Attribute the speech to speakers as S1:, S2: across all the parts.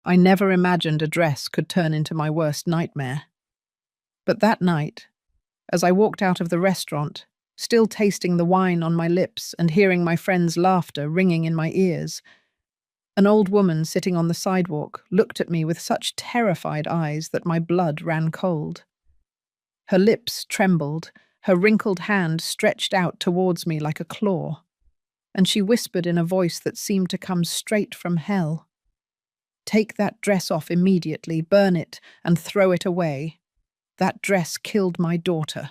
S1: I never imagined a dress could turn into my worst nightmare. But that night, as I walked out of the restaurant, still tasting the wine on my lips and hearing my friends' laughter ringing in my ears, an old woman sitting on the sidewalk looked at me with such terrified eyes that my blood ran cold. Her lips trembled, her wrinkled hand stretched out towards me like a claw, and she whispered in a voice that seemed to come straight from hell. "Take that dress off immediately, burn it, and throw it away. That dress killed my daughter."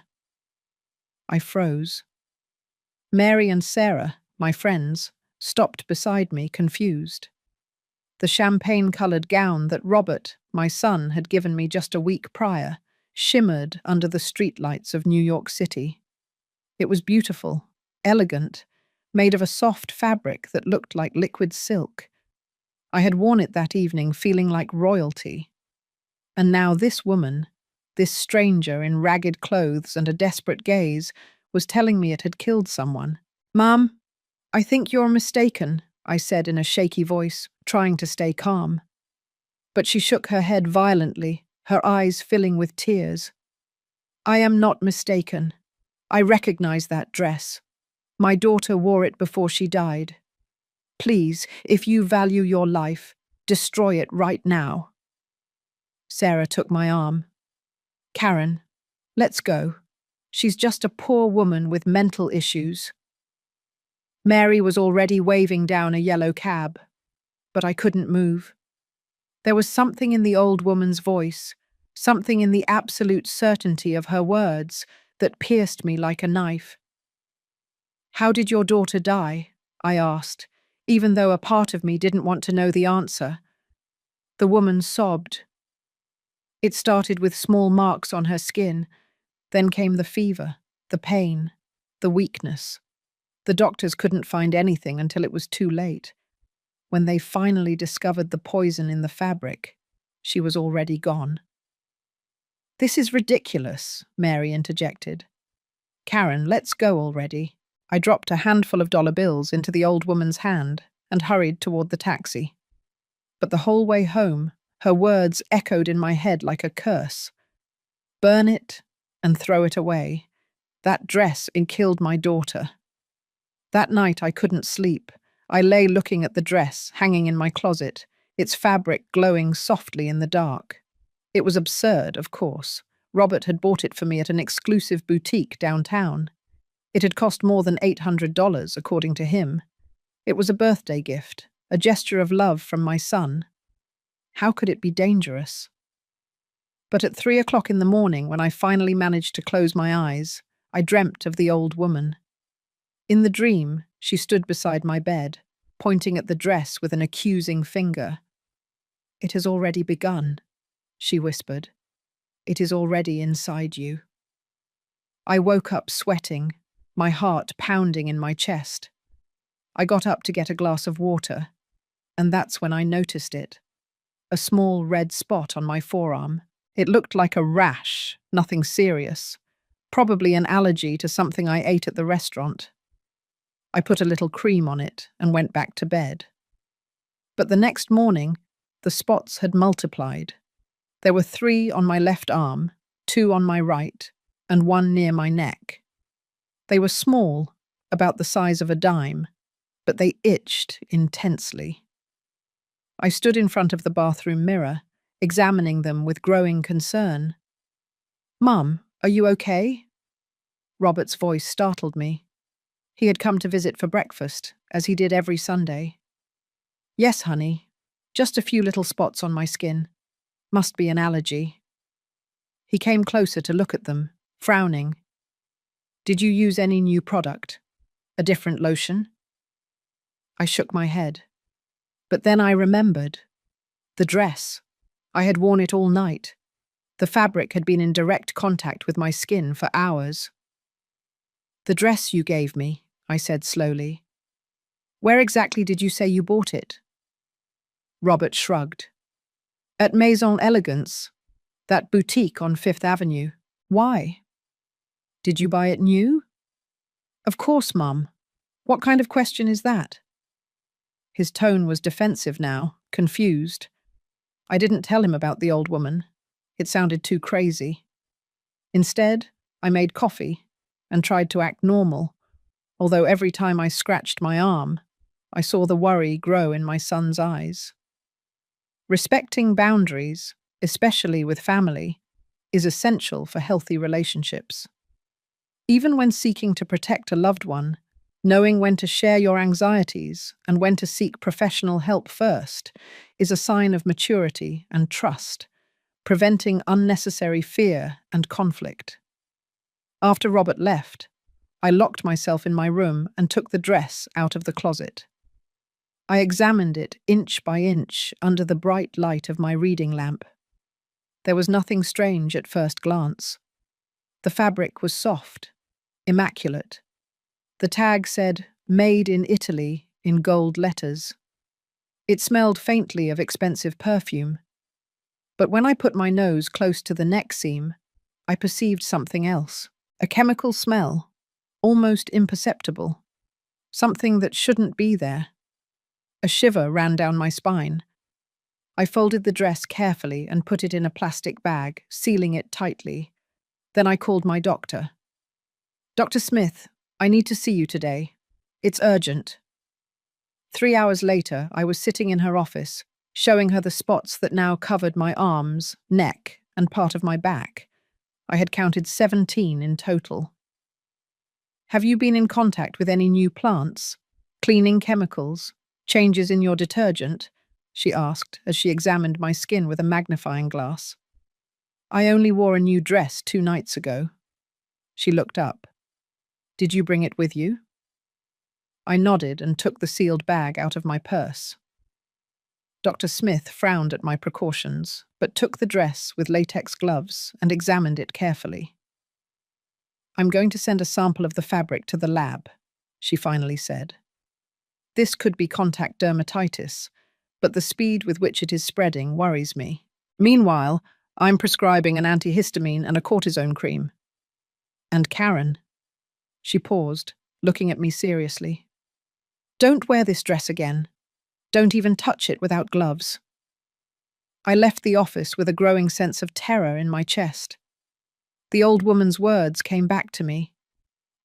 S1: I froze. Mary and Sarah, my friends, stopped beside me, confused. The champagne-coloured gown that Robert, my son, had given me just a week prior shimmered under the streetlights of New York City. It was beautiful, elegant, made of a soft fabric that looked like liquid silk. I had worn it that evening feeling like royalty. And now this woman, this stranger in ragged clothes and a desperate gaze, was telling me it had killed someone. "Mom, I think you're mistaken," I said in a shaky voice, trying to stay calm. But she shook her head violently, her eyes filling with tears. "I am not mistaken. I recognize that dress. My daughter wore it before she died. Please, if you value your life, destroy it right now." Sarah took my arm. "Karen, let's go. She's just a poor woman with mental issues." Mary was already waving down a yellow cab, but I couldn't move. There was something in the old woman's voice, something in the absolute certainty of her words that pierced me like a knife. "How did your daughter die?" I asked, even though a part of me didn't want to know the answer. The woman sobbed. "It started with small marks on her skin. Then came the fever, the pain, the weakness. The doctors couldn't find anything until it was too late. When they finally discovered the poison in the fabric, she was already gone." "This is ridiculous," Mary interjected. "Karen, let's go already." I dropped a handful of dollar bills into the old woman's hand and hurried toward the taxi. But the whole way home, her words echoed in my head like a curse. "Burn it and throw it away. That dress, it killed my daughter." That night I couldn't sleep. I lay looking at the dress hanging in my closet, its fabric glowing softly in the dark. It was absurd, of course. Robert had bought it for me at an exclusive boutique downtown. It had cost more than $800, according to him. It was a birthday gift, a gesture of love from my son. How could it be dangerous? But at 3 o'clock in the morning, when I finally managed to close my eyes, I dreamt of the old woman. In the dream, she stood beside my bed, pointing at the dress with an accusing finger. "It has already begun," she whispered. "It is already inside you." I woke up sweating, my heart pounding in my chest. I got up to get a glass of water, and that's when I noticed it. A small red spot on my forearm. It looked like a rash, nothing serious. Probably an allergy to something I ate at the restaurant. I put a little cream on it and went back to bed. But the next morning, the spots had multiplied. There were 3 on my left arm, 2 on my right, and 1 near my neck. They were small, about the size of a dime, but they itched intensely. I stood in front of the bathroom mirror, examining them with growing concern. "Mum, are you okay?" Robert's voice startled me. He had come to visit for breakfast, as he did every Sunday. "Yes, honey. Just a few little spots on my skin. Must be an allergy." He came closer to look at them, frowning. "Did you use any new product? A different lotion?" I shook my head. But then I remembered. The dress. I had worn it all night. The fabric had been in direct contact with my skin for hours. "The dress you gave me," I said slowly. "Where exactly did you say you bought it?" Robert shrugged. "At Maison Elegance, that boutique on Fifth Avenue. Why?" "Did you buy it new?" "Of course, Mum. What kind of question is that?" His tone was defensive now, confused. I didn't tell him about the old woman. It sounded too crazy. Instead, I made coffee and tried to act normal, although every time I scratched my arm, I saw the worry grow in my son's eyes. Respecting boundaries, especially with family, is essential for healthy relationships. Even when seeking to protect a loved one, knowing when to share your anxieties and when to seek professional help first is a sign of maturity and trust, preventing unnecessary fear and conflict. After Robert left, I locked myself in my room and took the dress out of the closet. I examined it inch by inch under the bright light of my reading lamp. There was nothing strange at first glance. The fabric was soft, immaculate. The tag said, "Made in Italy," in gold letters. It smelled faintly of expensive perfume. But when I put my nose close to the neck seam, I perceived something else. A chemical smell, almost imperceptible. Something that shouldn't be there. A shiver ran down my spine. I folded the dress carefully and put it in a plastic bag, sealing it tightly. Then I called my doctor. "Dr. Smith, I need to see you today. It's urgent." 3 hours later, I was sitting in her office, showing her the spots that now covered my arms, neck, and part of my back. I had counted 17 in total. "Have you been in contact with any new plants? Cleaning chemicals? Changes in your detergent?" she asked as she examined my skin with a magnifying glass. "I only wore a new dress 2 nights ago." She looked up. "Did you bring it with you?" I nodded and took the sealed bag out of my purse. Dr. Smith frowned at my precautions, but took the dress with latex gloves and examined it carefully. "I'm going to send a sample of the fabric to the lab," she finally said. "This could be contact dermatitis, but the speed with which it is spreading worries me. Meanwhile, I'm prescribing an antihistamine and a cortisone cream." "And Karen?" She paused, looking at me seriously. "Don't wear this dress again. Don't even touch it without gloves." I left the office with a growing sense of terror in my chest. The old woman's words came back to me.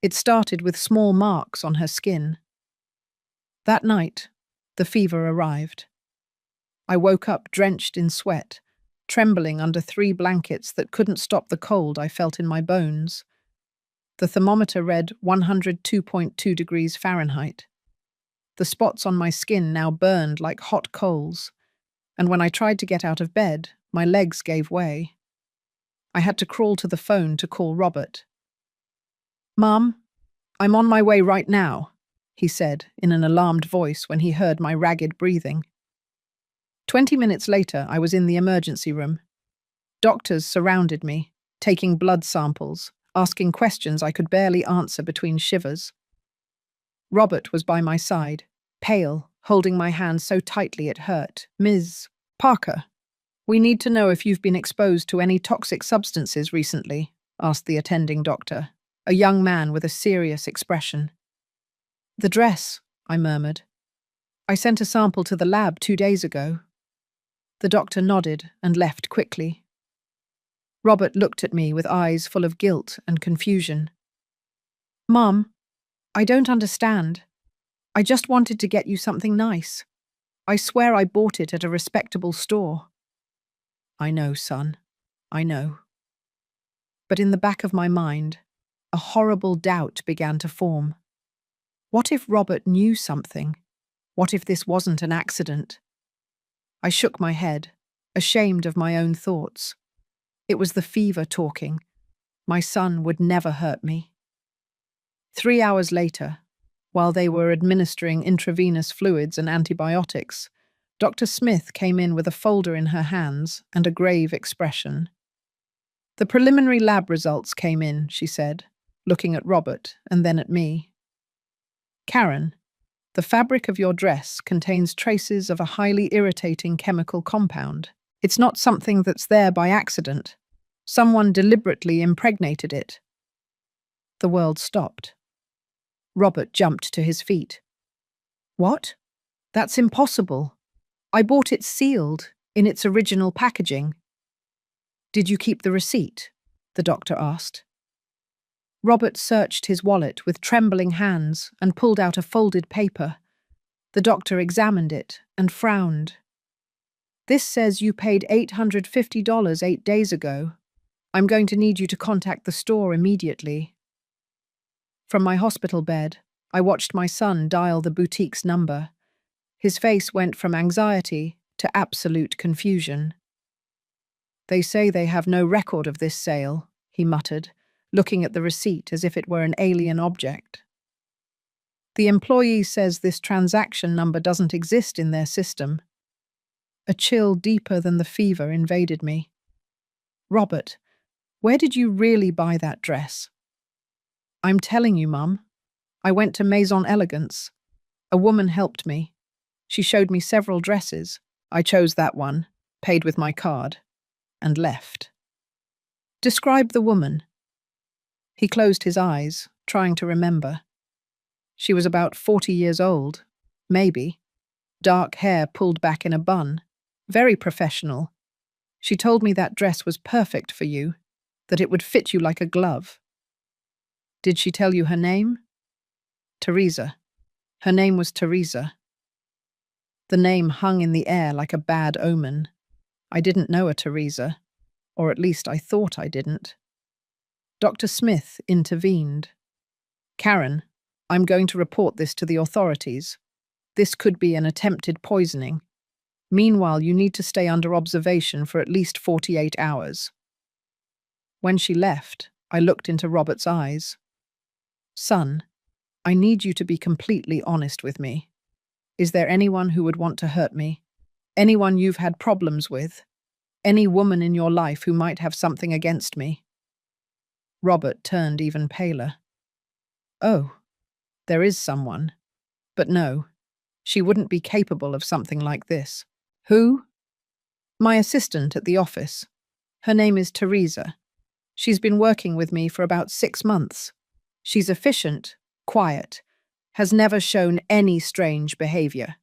S1: It started with small marks on her skin. That night, the fever arrived. I woke up drenched in sweat, trembling under 3 blankets that couldn't stop the cold I felt in my bones. The thermometer read 102.2 degrees Fahrenheit. The spots on my skin now burned like hot coals, and when I tried to get out of bed, my legs gave way. I had to crawl to the phone to call Robert. "Mom, I'm on my way right now," he said in an alarmed voice when he heard my ragged breathing. 20 minutes later, I was in the emergency room. Doctors surrounded me, taking blood samples, asking questions I could barely answer between shivers. Robert was by my side, pale, holding my hand so tightly it hurt. "Ms. Parker, we need to know if you've been exposed to any toxic substances recently," asked the attending doctor, a young man with a serious expression. "The dress," I murmured. "I sent a sample to the lab 2 days ago." The doctor nodded and left quickly. Robert looked at me with eyes full of guilt and confusion. "Mom, I don't understand. I just wanted to get you something nice. I swear I bought it at a respectable store." "I know, son. I know." But in the back of my mind, a horrible doubt began to form. What if Robert knew something? What if this wasn't an accident? I shook my head, ashamed of my own thoughts. It was the fever talking. My son would never hurt me. 3 hours later, while they were administering intravenous fluids and antibiotics, Dr. Smith came in with a folder in her hands and a grave expression. "The preliminary lab results came in," she said, looking at Robert and then at me. "Karen, the fabric of your dress contains traces of a highly irritating chemical compound. It's not something that's there by accident. Someone deliberately impregnated it." The world stopped. Robert jumped to his feet. "What? That's impossible. I bought it sealed, in its original packaging. Did you keep the receipt? The doctor asked. Robert searched his wallet with trembling hands and pulled out a folded paper. The doctor examined it and frowned. This says you paid $850 8 days ago. I'm going to need you to contact the store immediately. From my hospital bed, I watched my son dial the boutique's number. His face went from anxiety to absolute confusion. They say they have no record of this sale, he muttered, looking at the receipt as if it were an alien object. The employee says this transaction number doesn't exist in their system. A chill deeper than the fever invaded me. Robert, where did you really buy that dress? I'm telling you, Mum. I went to Maison Elegance. A woman helped me. She showed me several dresses. I chose that one, paid with my card, and left. Describe the woman. He closed his eyes, trying to remember. She was about 40 years old, maybe. Dark hair pulled back in a bun. Very professional. She told me that dress was perfect for you, that it would fit you like a glove. Did she tell you her name? Teresa. Her name was Teresa. The name hung in the air like a bad omen. I didn't know a Teresa, or at least I thought I didn't. Dr. Smith intervened. Karen, I'm going to report this to the authorities. This could be an attempted poisoning. Meanwhile, you need to stay under observation for at least 48 hours. When she left, I looked into Robert's eyes. Son, I need you to be completely honest with me. Is there anyone who would want to hurt me? Anyone you've had problems with? Any woman in your life who might have something against me? Robert turned even paler. Oh, there is someone. But no, she wouldn't be capable of something like this. Who? My assistant at the office. Her name is Teresa. She's been working with me for about 6 months. She's efficient, quiet, has never shown any strange behavior.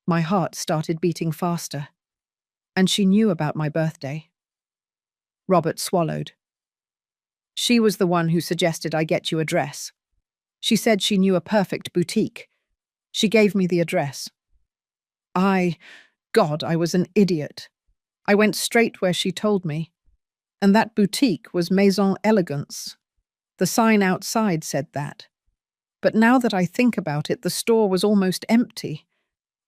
S1: My heart started beating faster. And she knew about my birthday. Robert swallowed. She was the one who suggested I get you a dress. She said she knew a perfect boutique. She gave me the address. God, I was an idiot. I went straight where she told me. And that boutique was Maison Elegance. The sign outside said that. But now that I think about it, the store was almost empty.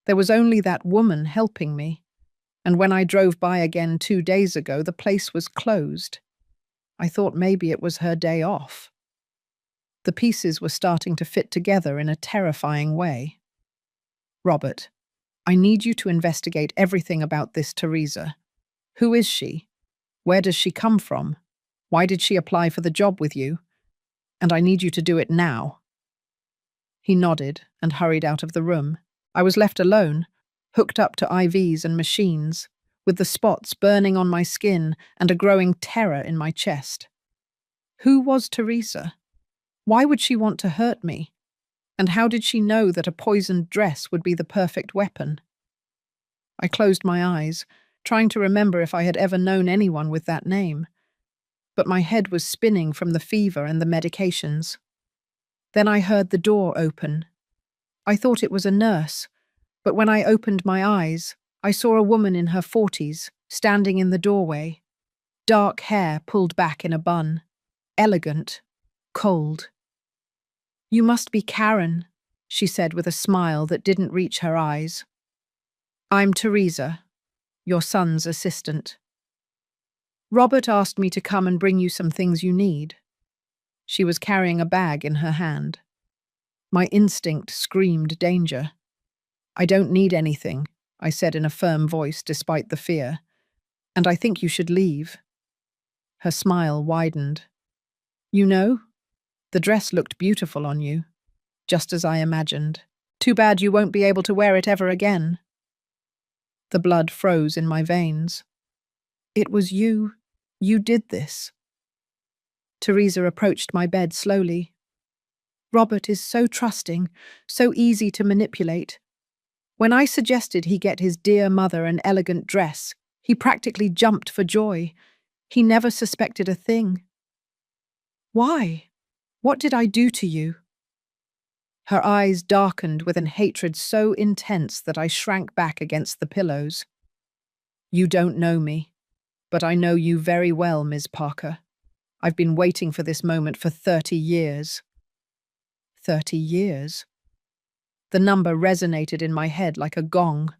S1: There was only that woman helping me. And when I drove by again 2 days ago, the place was closed. I thought maybe it was her day off. The pieces were starting to fit together in a terrifying way. Robert, I need you to investigate everything about this Teresa. Who is she? Where does she come from? Why did she apply for the job with you? And I need you to do it now. He nodded and hurried out of the room. I was left alone, hooked up to IVs and machines, with the spots burning on my skin and a growing terror in my chest. Who was Teresa? Why would she want to hurt me? And how did she know that a poisoned dress would be the perfect weapon? I closed my eyes, trying to remember if I had ever known anyone with that name. But my head was spinning from the fever and the medications. Then I heard the door open. I thought it was a nurse, but when I opened my eyes, I saw a woman in her 40s, standing in the doorway. Dark hair pulled back in a bun. Elegant. Cold. You must be Karen, she said with a smile that didn't reach her eyes. I'm Teresa, your son's assistant. Robert asked me to come and bring you some things you need. She was carrying a bag in her hand. My instinct screamed danger. I don't need anything, I said in a firm voice despite the fear. And I think you should leave. Her smile widened. You know, the dress looked beautiful on you, just as I imagined. Too bad you won't be able to wear it ever again. The blood froze in my veins. It was you. You did this. Teresa approached my bed slowly. Robert is so trusting, so easy to manipulate. When I suggested he get his dear mother an elegant dress, he practically jumped for joy. He never suspected a thing. Why? What did I do to you? Her eyes darkened with an hatred so intense that I shrank back against the pillows. You don't know me, but I know you very well, Ms. Parker. I've been waiting for this moment for 30 years. 30 years? The number resonated in my head like a gong.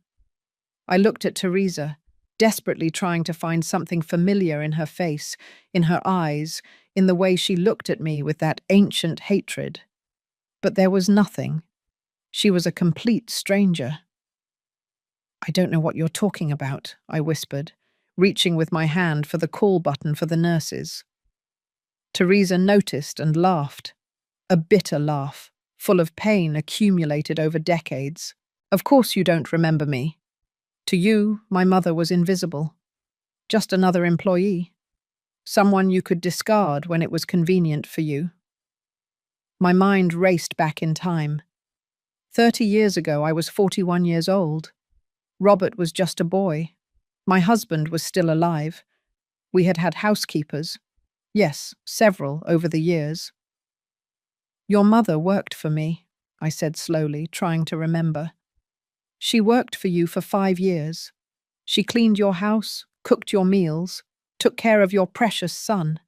S1: I looked at Teresa, desperately trying to find something familiar in her face, in her eyes, in the way she looked at me with that ancient hatred. But there was nothing. She was a complete stranger. I don't know what you're talking about, I whispered, reaching with my hand for the call button for the nurses. Teresa noticed and laughed. A bitter laugh, full of pain accumulated over decades. Of course you don't remember me. To you, my mother was invisible. Just another employee. Someone you could discard when it was convenient for you. My mind raced back in time. 30 years ago, I was 41 years old. Robert was just a boy. My husband was still alive. We had had housekeepers. Yes, several over the years. Your mother worked for me, I said slowly, trying to remember. She worked for you for 5 years. She cleaned your house, cooked your meals, took care of your precious son.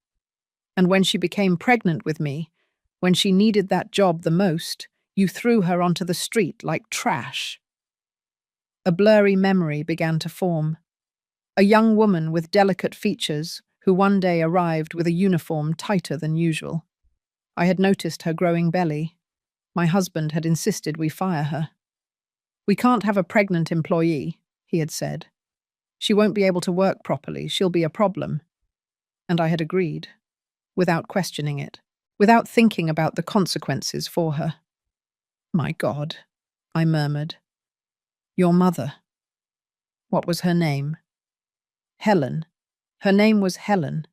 S1: And when she became pregnant with me, when she needed that job the most, you threw her onto the street like trash. A blurry memory began to form. A young woman with delicate features who one day arrived with a uniform tighter than usual. I had noticed her growing belly. My husband had insisted we fire her. We can't have a pregnant employee, he had said. She won't be able to work properly, she'll be a problem. And I had agreed, without questioning it, without thinking about the consequences for her. My God, I murmured. Your mother. What was her name? Helen. Her name was Helen.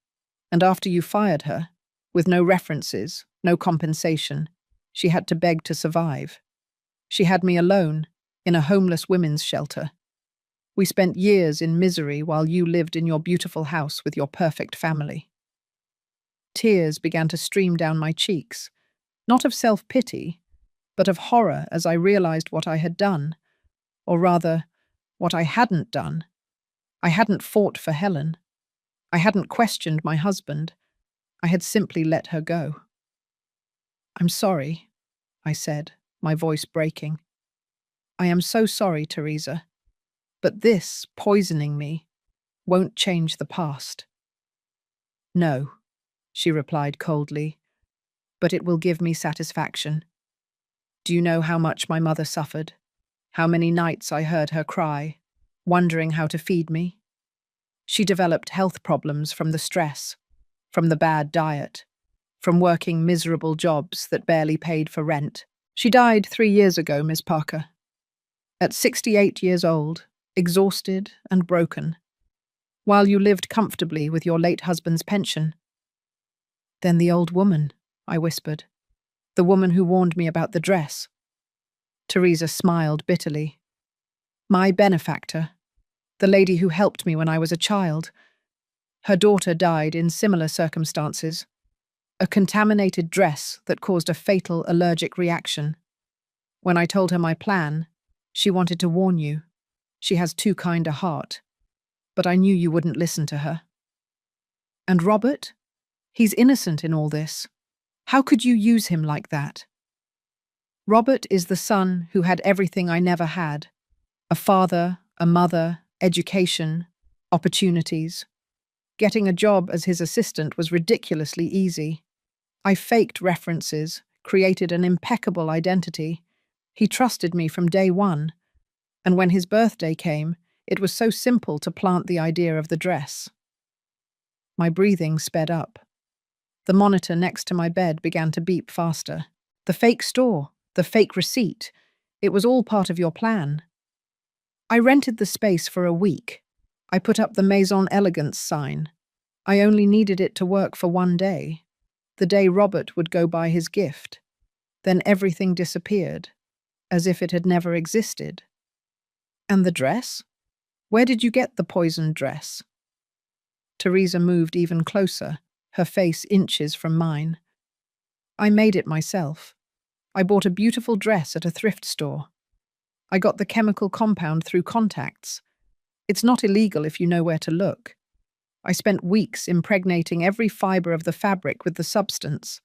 S1: And after you fired her, with no references, no compensation, she had to beg to survive. She had me alone, in a homeless women's shelter. We spent years in misery while you lived in your beautiful house with your perfect family. Tears began to stream down my cheeks, not of self-pity, but of horror as I realized what I had done, or rather, what I hadn't done. I hadn't fought for Helen. I hadn't questioned my husband. I had simply let her go. I'm sorry, I said, my voice breaking. I am so sorry, Teresa. But this, poisoning me, won't change the past. No, she replied coldly, but it will give me satisfaction. Do you know how much my mother suffered? How many nights I heard her cry, wondering how to feed me? She developed health problems from the stress, from the bad diet, from working miserable jobs that barely paid for rent. She died 3 years ago, Miss Parker. At 68 years old, exhausted and broken, while you lived comfortably with your late husband's pension. Then the old woman, I whispered, the woman who warned me about the dress. Teresa smiled bitterly. My benefactor, the lady who helped me when I was a child. Her daughter died in similar circumstances. A contaminated dress that caused a fatal allergic reaction. When I told her my plan, she wanted to warn you. She has too kind a heart. But I knew you wouldn't listen to her. And Robert? He's innocent in all this. How could you use him like that? Robert is the son who had everything I never had. A father, a mother, education, opportunities. Getting a job as his assistant was ridiculously easy. I faked references, created an impeccable identity. He trusted me from day one. And when his birthday came, it was so simple to plant the idea of the dress. My breathing sped up. The monitor next to my bed began to beep faster. The fake store, the fake receipt, it was all part of your plan. I rented the space for a week. I put up the Maison Elegance sign. I only needed it to work for one day. The day Robert would go buy his gift. Then everything disappeared, as if it had never existed. And the dress? Where did you get the poisoned dress? Teresa moved even closer, her face inches from mine. I made it myself. I bought a beautiful dress at a thrift store. I got the chemical compound through contacts. It's not illegal if you know where to look. I spent weeks impregnating every fiber of the fabric with the substance.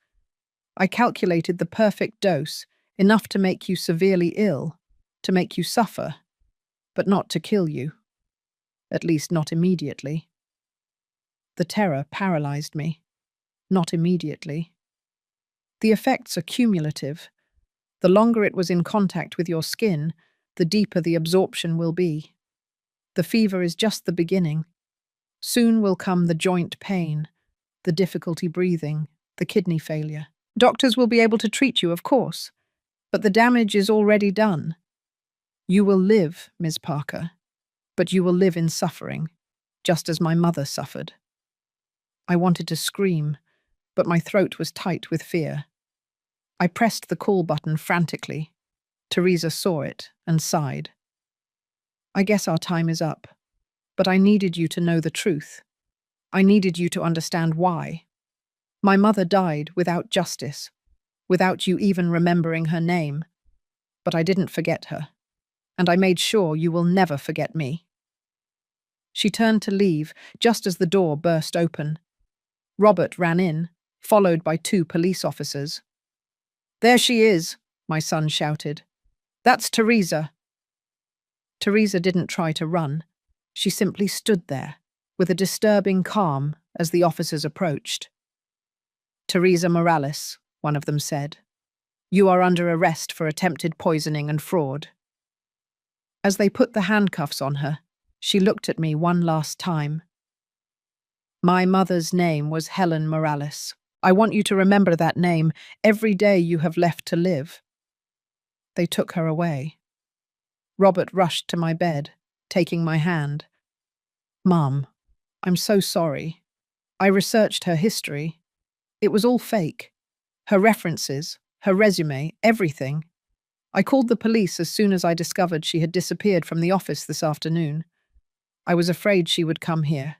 S1: I calculated the perfect dose, enough to make you severely ill, to make you suffer, but not to kill you. At least not immediately. The terror paralyzed me. Not immediately. The effects are cumulative. The longer it was in contact with your skin, the deeper the absorption will be. The fever is just the beginning. Soon will come the joint pain, the difficulty breathing, the kidney failure. Doctors will be able to treat you, of course, but the damage is already done. You will live, Ms. Parker, but you will live in suffering, just as my mother suffered. I wanted to scream, but my throat was tight with fear. I pressed the call button frantically. Teresa saw it and sighed. I guess our time is up, but I needed you to know the truth. I needed you to understand why. My mother died without justice, without you even remembering her name. But I didn't forget her, and I made sure you will never forget me. She turned to leave just as the door burst open. Robert ran in, followed by 2 police officers. "There she is," my son shouted. "That's Teresa." Teresa didn't try to run. She simply stood there, with a disturbing calm as the officers approached. "Teresa Morales," one of them said. "You are under arrest for attempted poisoning and fraud." As they put the handcuffs on her, she looked at me one last time. "My mother's name was Helen Morales. I want you to remember that name every day you have left to live." They took her away. Robert rushed to my bed, taking my hand. "Mom, I'm so sorry. I researched her history. It was all fake. Her references, her resume, everything. I called the police as soon as I discovered she had disappeared from the office this afternoon. I was afraid she would come here."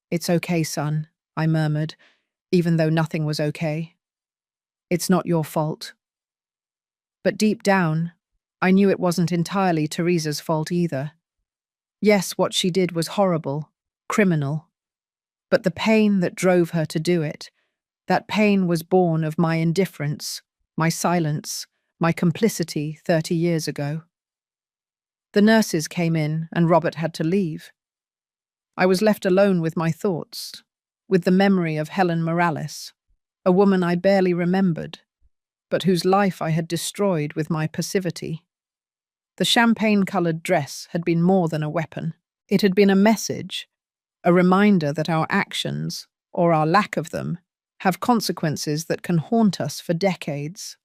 S1: "It's okay, son," I murmured, even though nothing was okay. "It's not your fault." But deep down, I knew it wasn't entirely Teresa's fault either. Yes, what she did was horrible, criminal. But the pain that drove her to do it, that pain was born of my indifference, my silence, my complicity 30 years ago. The nurses came in and Robert had to leave. I was left alone with my thoughts, with the memory of Helen Morales, a woman I barely remembered, but whose life I had destroyed with my passivity. The champagne-coloured dress had been more than a weapon. It had been a message, a reminder that our actions, or our lack of them, have consequences that can haunt us for decades.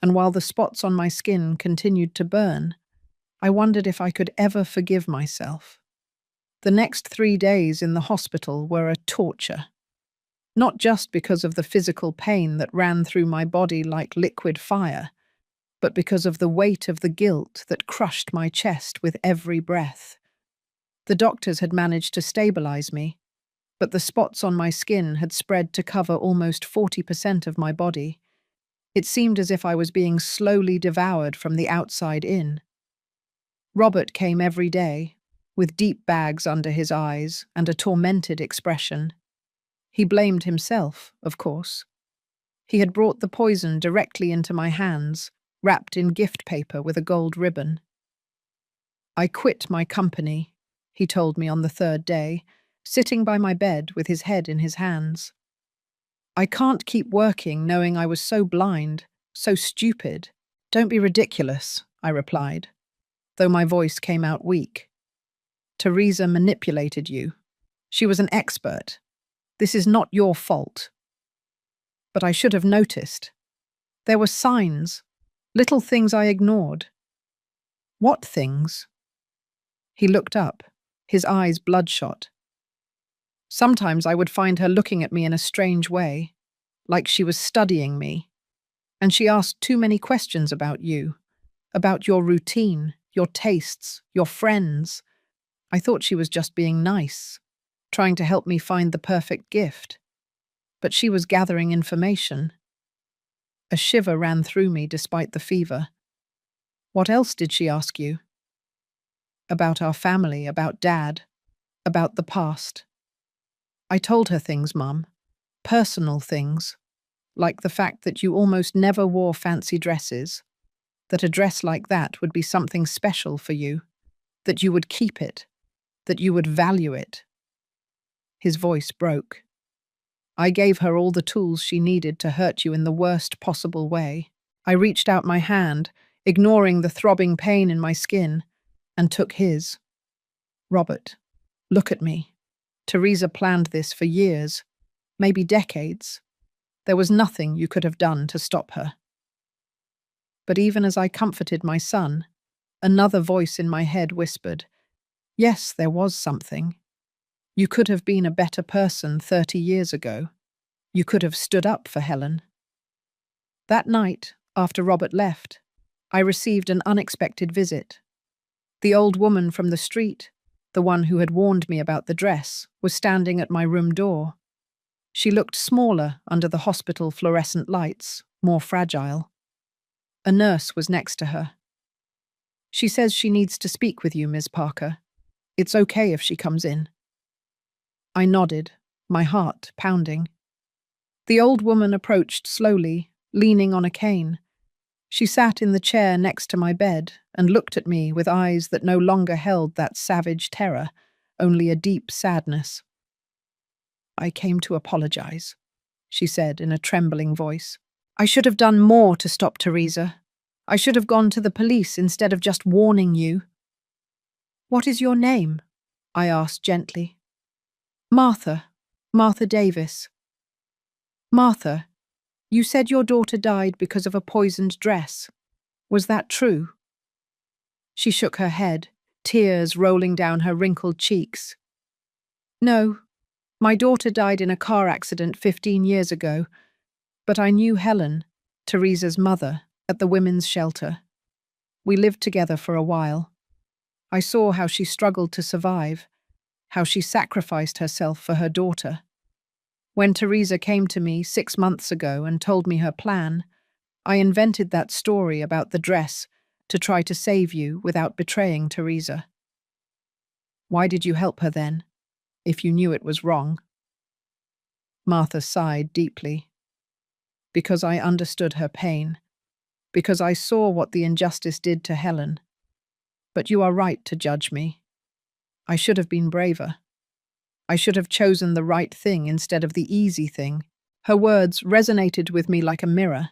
S1: And while the spots on my skin continued to burn, I wondered if I could ever forgive myself. The next 3 days in the hospital were a torture. Not just because of the physical pain that ran through my body like liquid fire, but because of the weight of the guilt that crushed my chest with every breath. The doctors had managed to stabilize me, but the spots on my skin had spread to cover almost 40% of my body. It seemed as if I was being slowly devoured from the outside in. Robert came every day, with deep bags under his eyes and a tormented expression. He blamed himself, of course. He had brought the poison directly into my hands, wrapped in gift paper with a gold ribbon. "I quit my company," he told me on the 3rd day, sitting by my bed with his head in his hands. "I can't keep working knowing I was so blind, so stupid." "Don't be ridiculous," I replied, though my voice came out weak. "Teresa manipulated you. She was an expert. This is not your fault." But I should have noticed. There were signs, little things I ignored. "What things?" He looked up, his eyes bloodshot. Sometimes I would find her looking at me in a strange way, like she was studying me, and she asked too many questions about you, about your routine, your tastes, your friends. I thought she was just being nice, trying to help me find the perfect gift. But she was gathering information. A shiver ran through me despite the fever. What else did she ask you? About our family, about Dad, about the past. I told her things, Mum. Personal things. Like the fact that you almost never wore fancy dresses, that a dress like that would be something special for you, that you would keep it, that you would value it. His voice broke. I gave her all the tools she needed to hurt you in the worst possible way. I reached out my hand, ignoring the throbbing pain in my skin, and took his. Robert, look at me. Teresa planned this for years, maybe decades. There was nothing you could have done to stop her. But even as I comforted my son, another voice in my head whispered, yes, there was something. You could have been a better person 30 years ago. You could have stood up for Helen. That night, after Robert left, I received an unexpected visit. The old woman from the street, the one who had warned me about the dress, was standing at my room door. She looked smaller under the hospital fluorescent lights, more fragile. A nurse was next to her. She says she needs to speak with you, Ms. Parker. It's okay if she comes in. I nodded, my heart pounding. The old woman approached slowly, leaning on a cane. She sat in the chair next to my bed and looked at me with eyes that no longer held that savage terror, only a deep sadness. I came to apologize, she said in a trembling voice. I should have done more to stop Teresa. I should have gone to the police instead of just warning you. What is your name? I asked gently. Martha. Martha Davis. Martha, you said your daughter died because of a poisoned dress. Was that true? She shook her head, tears rolling down her wrinkled cheeks. No, my daughter died in a car accident 15 years ago, but I knew Helen, Teresa's mother, at the women's shelter. We lived together for a while. I saw how she struggled to survive, how she sacrificed herself for her daughter. When Teresa came to me 6 months ago and told me her plan, I invented that story about the dress to try to save you without betraying Teresa. Why did you help her then, if you knew it was wrong? Martha sighed deeply. Because I understood her pain, because I saw what the injustice did to Helen. But you are right to judge me. I should have been braver. I should have chosen the right thing instead of the easy thing. Her words resonated with me like a mirror.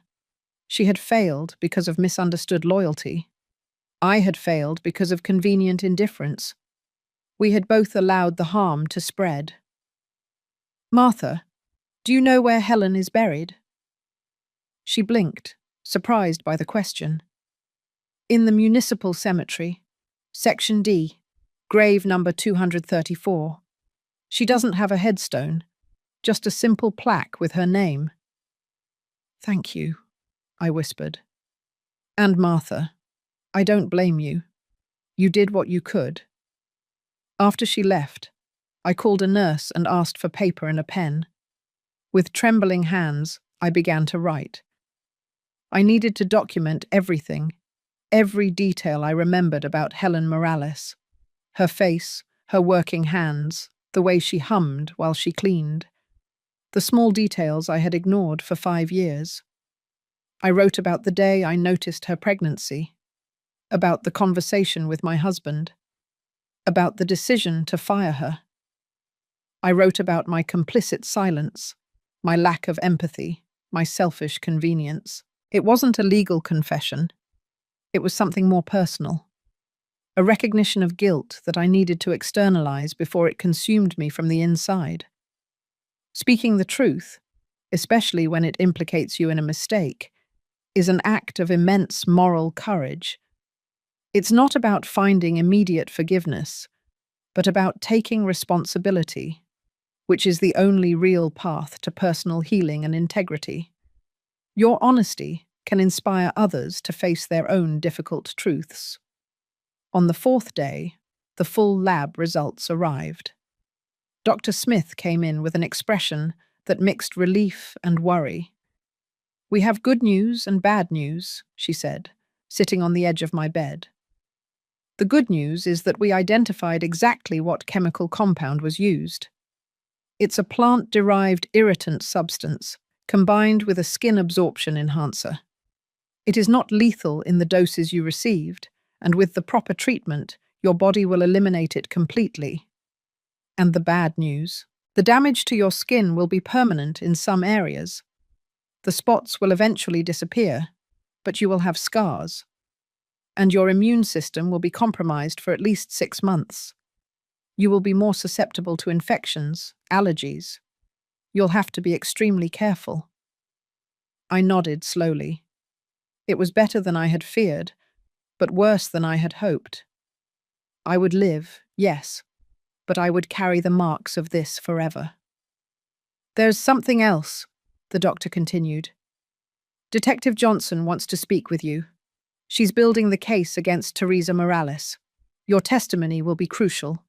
S1: She had failed because of misunderstood loyalty. I had failed because of convenient indifference. We had both allowed the harm to spread. Martha, do you know where Helen is buried? She blinked, surprised by the question. In the municipal cemetery, Section D, grave number 234. She doesn't have a headstone, just a simple plaque with her name. Thank you, I whispered. And Martha, I don't blame you. You did what you could. After she left, I called a nurse and asked for paper and a pen. With trembling hands, I began to write. I needed to document everything, every detail I remembered about Helen Morales. Her face, her working hands, the way she hummed while she cleaned. The small details I had ignored for 5 years. I wrote about the day I noticed her pregnancy, about the conversation with my husband, about the decision to fire her. I wrote about my complicit silence, my lack of empathy, my selfish convenience. It wasn't a legal confession. It was something more personal. A recognition of guilt that I needed to externalize before it consumed me from the inside. Speaking the truth, especially when it implicates you in a mistake, is an act of immense moral courage. It's not about finding immediate forgiveness, but about taking responsibility, which is the only real path to personal healing and integrity. Your honesty can inspire others to face their own difficult truths. On the fourth day, the full lab results arrived. Dr. Smith came in with an expression that mixed relief and worry. "We have good news and bad news," she said, sitting on the edge of my bed. "The good news is that we identified exactly what chemical compound was used. It's a plant-derived irritant substance combined with a skin absorption enhancer. It is not lethal in the doses you received, and with the proper treatment, your body will eliminate it completely. And the bad news: the damage to your skin will be permanent in some areas. The spots will eventually disappear, but you will have scars. And your immune system will be compromised for at least 6 months. You will be more susceptible to infections, allergies. You'll have to be extremely careful." I nodded slowly. It was better than I had feared, but worse than I had hoped. I would live, yes, but I would carry the marks of this forever. "There's something else," the doctor continued. "Detective Johnson wants to speak with you. She's building the case against Teresa Morales. Your testimony will be crucial."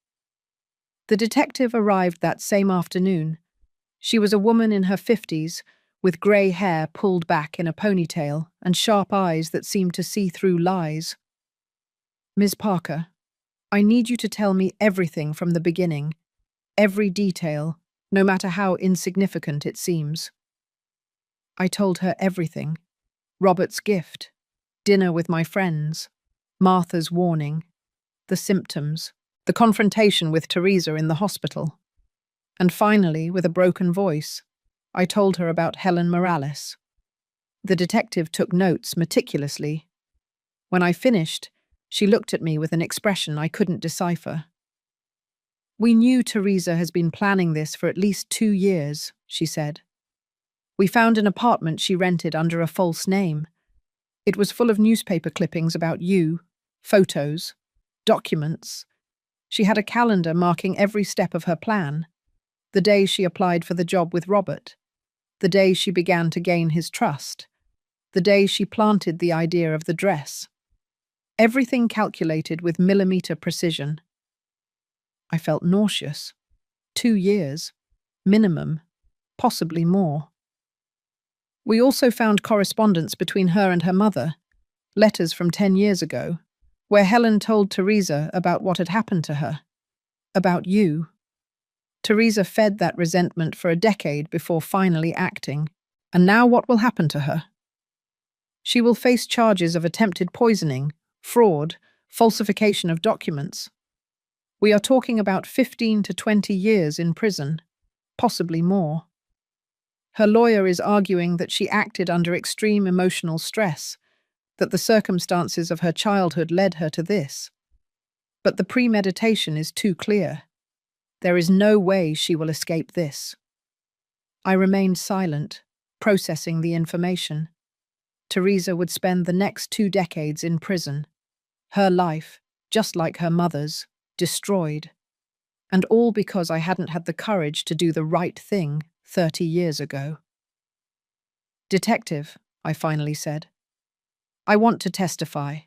S1: The detective arrived that same afternoon. She was a woman in her 50s, with grey hair pulled back in a ponytail and sharp eyes that seemed to see through lies. "Ms. Parker, I need you to tell me everything from the beginning, every detail, no matter how insignificant it seems." I told her everything. Robert's gift, dinner with my friends, Martha's warning, the symptoms, the confrontation with Teresa in the hospital. And finally, with a broken voice, I told her about Helen Morales. The detective took notes meticulously. When I finished, she looked at me with an expression I couldn't decipher. "We knew Teresa has been planning this for at least 2 years, she said. "We found an apartment she rented under a false name. It was full of newspaper clippings about you, photos, documents. She had a calendar marking every step of her plan. The day she applied for the job with Robert. The day she began to gain his trust. The day she planted the idea of the dress. Everything calculated with millimeter precision." I felt nauseous. 2 years. Minimum. Possibly more. "We also found correspondence between her and her mother, letters from 10 years ago, where Helen told Teresa about what had happened to her. About you. Teresa fed that resentment for a decade before finally acting. And now what will happen to her? She will face charges of attempted poisoning, fraud, falsification of documents. We are talking about 15 to 20 years in prison, possibly more. Her lawyer is arguing that she acted under extreme emotional stress, that the circumstances of her childhood led her to this. But the premeditation is too clear. There is no way she will escape this." I remained silent, processing the information. Teresa would spend the next 2 decades in prison. Her life, just like her mother's, destroyed. And all because I hadn't had the courage to do the right thing 30 years ago. "Detective," I finally said, "I want to testify,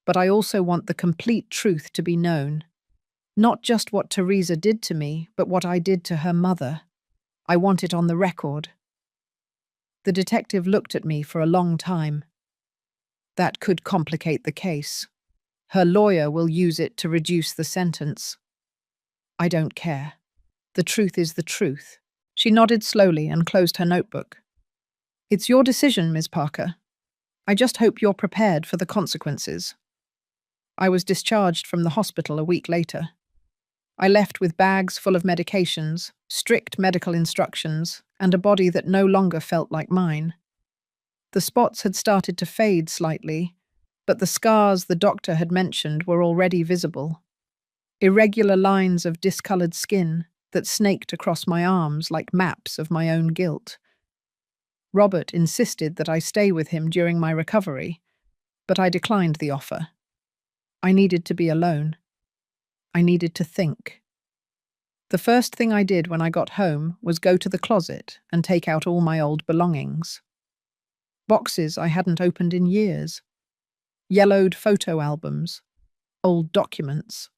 S1: but I also want the complete truth to be known. Not just what Teresa did to me, but what I did to her mother. I want it on the record." The detective looked at me for a long time. "That could complicate the case. Her lawyer will use it to reduce the sentence." "I don't care. The truth is the truth." She nodded slowly and closed her notebook. "It's your decision, Ms. Parker. I just hope you're prepared for the consequences." I was discharged from the hospital a week later. I left with bags full of medications, strict medical instructions, and a body that no longer felt like mine. The spots had started to fade slightly, but the scars the doctor had mentioned were already visible. Irregular lines of discolored skin that snaked across my arms like maps of my own guilt. Robert insisted that I stay with him during my recovery, but I declined the offer. I needed to be alone. I needed to think. The first thing I did when I got home was go to the closet and take out all my old belongings. Boxes I hadn't opened in years. Yellowed photo albums. old documents.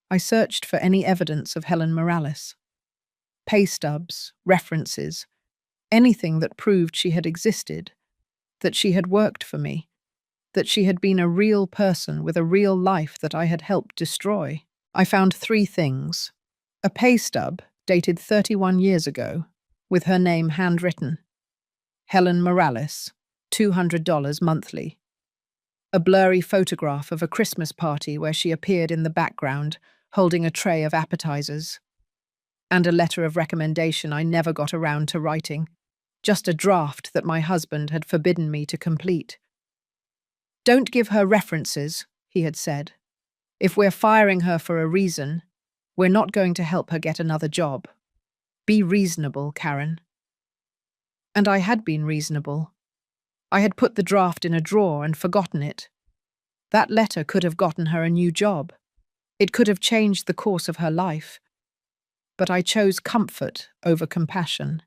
S1: I searched for any evidence of Helen Morales. Pay stubs, references, anything that proved she had existed, that she had worked for me, that she had been a real person with a real life that I had helped destroy. I found 3 things. A pay stub dated 31 years ago, with her name handwritten. Helen Morales, $200 monthly. A blurry photograph of a Christmas party where she appeared in the background, holding a tray of appetizers. And a letter of recommendation I never got around to writing, just a draft that my husband had forbidden me to complete. "Don't give her references," he had said. "If we're firing her for a reason, we're not going to help her get another job. Be reasonable, Karen." And I had been reasonable. I had put the draft in a drawer and forgotten it. That letter could have gotten her a new job. It could have changed the course of her life. But I chose comfort over compassion.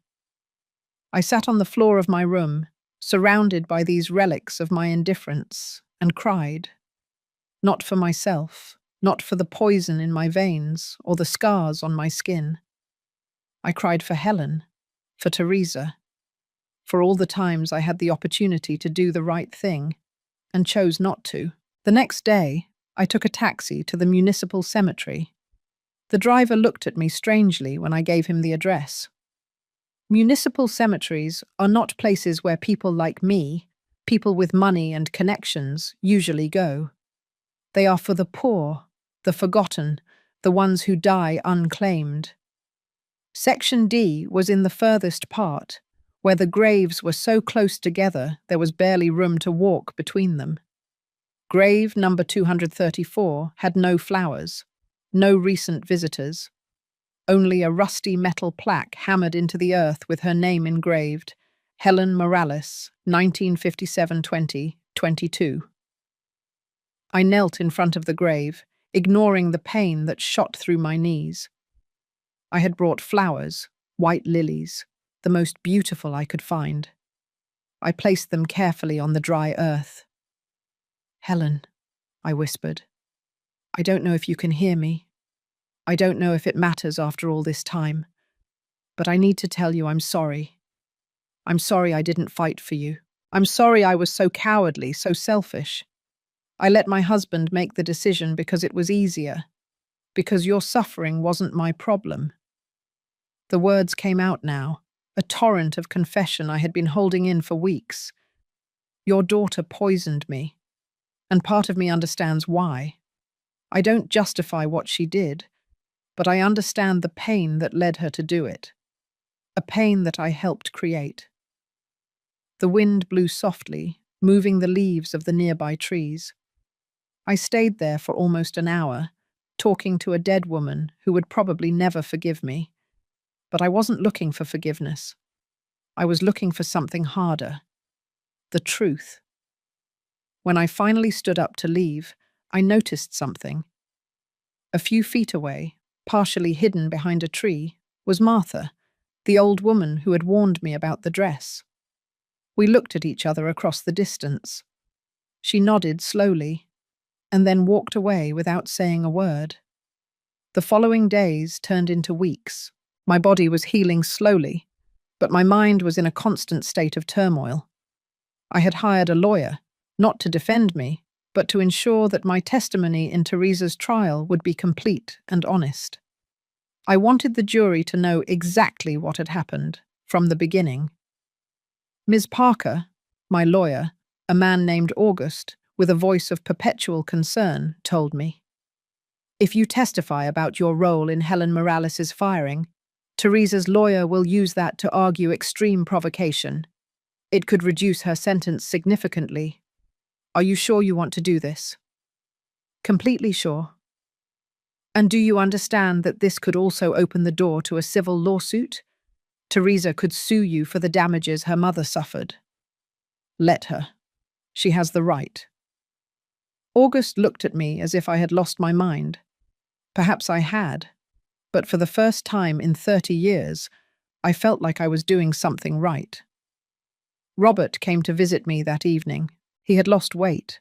S1: I sat on the floor of my room, surrounded by these relics of my indifference, and cried. Not for myself, not for the poison in my veins or the scars on my skin. I cried for Helen, for Teresa, for all the times I had the opportunity to do the right thing and chose not to. The next day, I took a taxi to the municipal cemetery. The driver looked at me strangely when I gave him the address. Municipal cemeteries are not places where people like me, people with money and connections, usually go. They are for the poor, the forgotten, the ones who die unclaimed. Section D was in the furthest part, where the graves were so close together there was barely room to walk between them. Grave number 234 had no flowers, no recent visitors, only a rusty metal plaque hammered into the earth with her name engraved, Helen Morales, 1957-20-22. I knelt in front of the grave, ignoring the pain that shot through my knees. I had brought flowers, white lilies, the most beautiful I could find. I placed them carefully on the dry earth. "Helen," I whispered, "I don't know if you can hear me. I don't know if it matters after all this time, but I need to tell you I'm sorry. I'm sorry I didn't fight for you. I'm sorry I was so cowardly, so selfish. I let my husband make the decision because it was easier, because your suffering wasn't my problem." The words came out now, a torrent of confession I had been holding in for weeks. Your daughter poisoned me, and part of me understands why. I don't justify what she did, but I understand the pain that led her to do it, a pain that I helped create. The wind blew softly, moving the leaves of the nearby trees. I stayed there for almost an hour, talking to a dead woman who would probably never forgive me. But I wasn't looking for forgiveness. I was looking for something harder. The truth. When I finally stood up to leave, I noticed something. A few feet away, partially hidden behind a tree, was Martha, the old woman who had warned me about the dress. We looked at each other across the distance. She nodded slowly, and then walked away without saying a word. The following days turned into weeks. My body was healing slowly, but my mind was in a constant state of turmoil. I had hired a lawyer, not to defend me, but to ensure that my testimony in Teresa's trial would be complete and honest. I wanted the jury to know exactly what had happened, from the beginning. Ms. Parker, my lawyer, a man named August, with a voice of perpetual concern, told me, "If you testify about your role in Helen Morales' firing, Teresa's lawyer will use that to argue extreme provocation. It could reduce her sentence significantly. Are you sure you want to do this?" "Completely sure." "And do you understand that this could also open the door to a civil lawsuit? Teresa could sue you for the damages her mother suffered." "Let her. She has the right." August looked at me as if I had lost my mind. Perhaps I had, but for the first time in 30 years, I felt like I was doing something right. Robert came to visit me that evening. He had lost weight.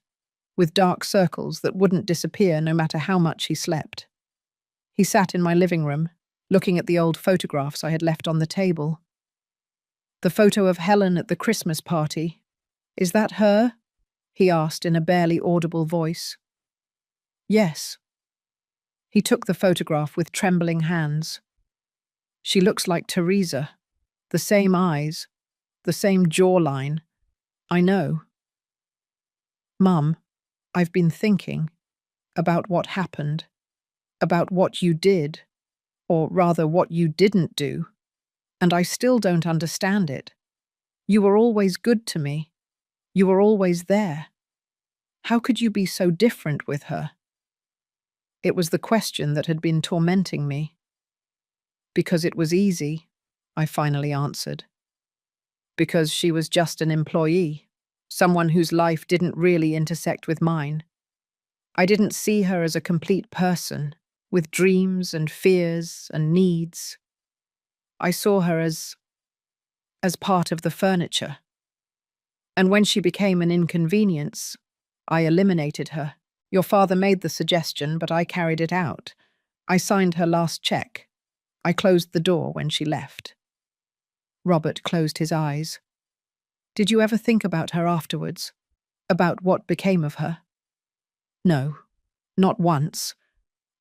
S1: with dark circles that wouldn't disappear no matter how much he slept. He sat in my living room, looking at the old photographs I had left on the table. The photo of Helen at the Christmas party. Is that her? He asked in a barely audible voice. Yes. He took the photograph with trembling hands. She looks like Teresa. The same eyes, the same jawline. I know. Mum, I've been thinking about what happened, about what you did, or rather what you didn't do, and I still don't understand it. You were always good to me. You were always there. How could you be so different with her? It was the question that had been tormenting me. Because it was easy, I finally answered. Because she was just an employee, someone whose life didn't really intersect with mine. I didn't see her as a complete person, with dreams and fears and needs. I saw her as part of the furniture. And when she became an inconvenience, I eliminated her. Your father made the suggestion, but I carried it out. I signed her last check. I closed the door when she left. Robert closed his eyes. Did you ever think about her afterwards? About what became of her? No, not once,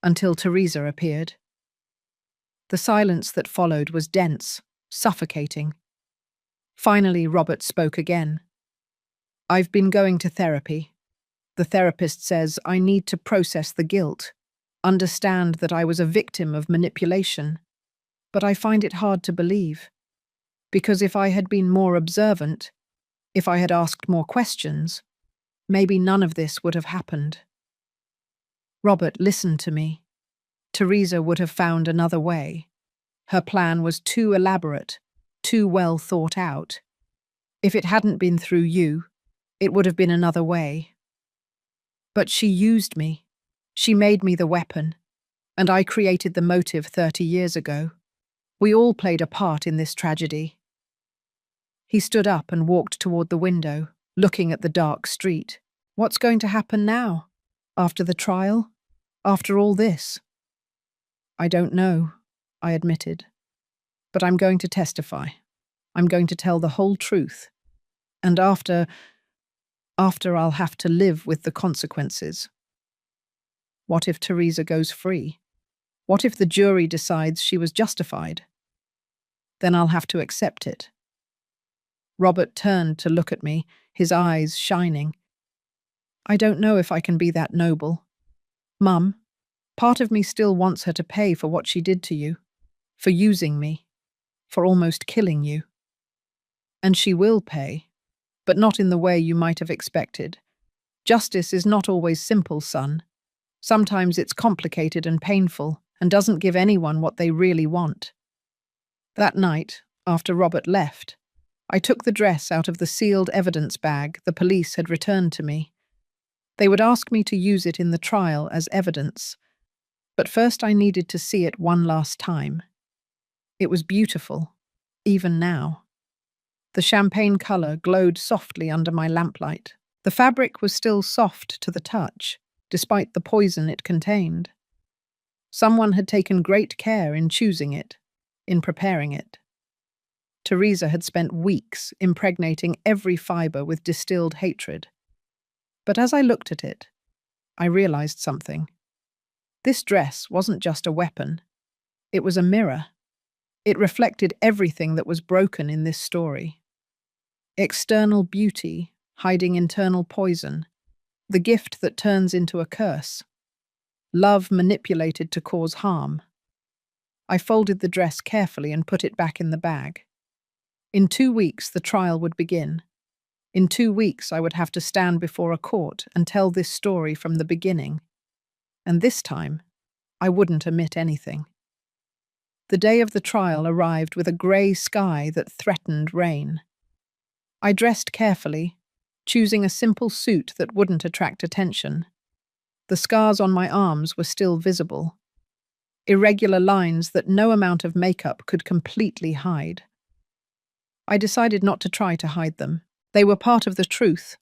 S1: until Teresa appeared. The silence that followed was dense, suffocating. Finally, Robert spoke again. I've been going to therapy. The therapist says I need to process the guilt, understand that I was a victim of manipulation. But I find it hard to believe. Because if I had been more observant, if I had asked more questions, maybe none of this would have happened. Robert listened to me. Teresa would have found another way. Her plan was too elaborate, too well thought out. If it hadn't been through you, it would have been another way. But she used me. She made me the weapon, and I created the motive 30 years ago. We all played a part in this tragedy. He stood up and walked toward the window, looking at the dark street. What's going to happen now? After the trial? After all this? I don't know, I admitted. But I'm going to testify. I'm going to tell the whole truth. And after I'll have to live with the consequences. What if Teresa goes free? What if the jury decides she was justified? Then I'll have to accept it. Robert turned to look at me, his eyes shining. I don't know if I can be that noble. Mum, part of me still wants her to pay for what she did to you, for using me, for almost killing you. And she will pay, but not in the way you might have expected. Justice is not always simple, son. Sometimes it's complicated and painful, and doesn't give anyone what they really want. That night, after Robert left, I took the dress out of the sealed evidence bag the police had returned to me. They would ask me to use it in the trial as evidence, but first I needed to see it one last time. It was beautiful, even now. The champagne colour glowed softly under my lamplight. The fabric was still soft to the touch, despite the poison it contained. Someone had taken great care in choosing it, in preparing it. Teresa had spent weeks impregnating every fibre with distilled hatred. But as I looked at it, I realised something. This dress wasn't just a weapon. It was a mirror. It reflected everything that was broken in this story. External beauty hiding internal poison, the gift that turns into a curse. Love manipulated to cause harm. I folded the dress carefully and put it back in the bag. In 2 weeks, the trial would begin. In 2 weeks, I would have to stand before a court and tell this story from the beginning. And this time, I wouldn't omit anything. The day of the trial arrived with a grey sky that threatened rain. I dressed carefully, choosing a simple suit that wouldn't attract attention. The scars on my arms were still visible, irregular lines that no amount of makeup could completely hide. I decided not to try to hide them. They were part of the truth,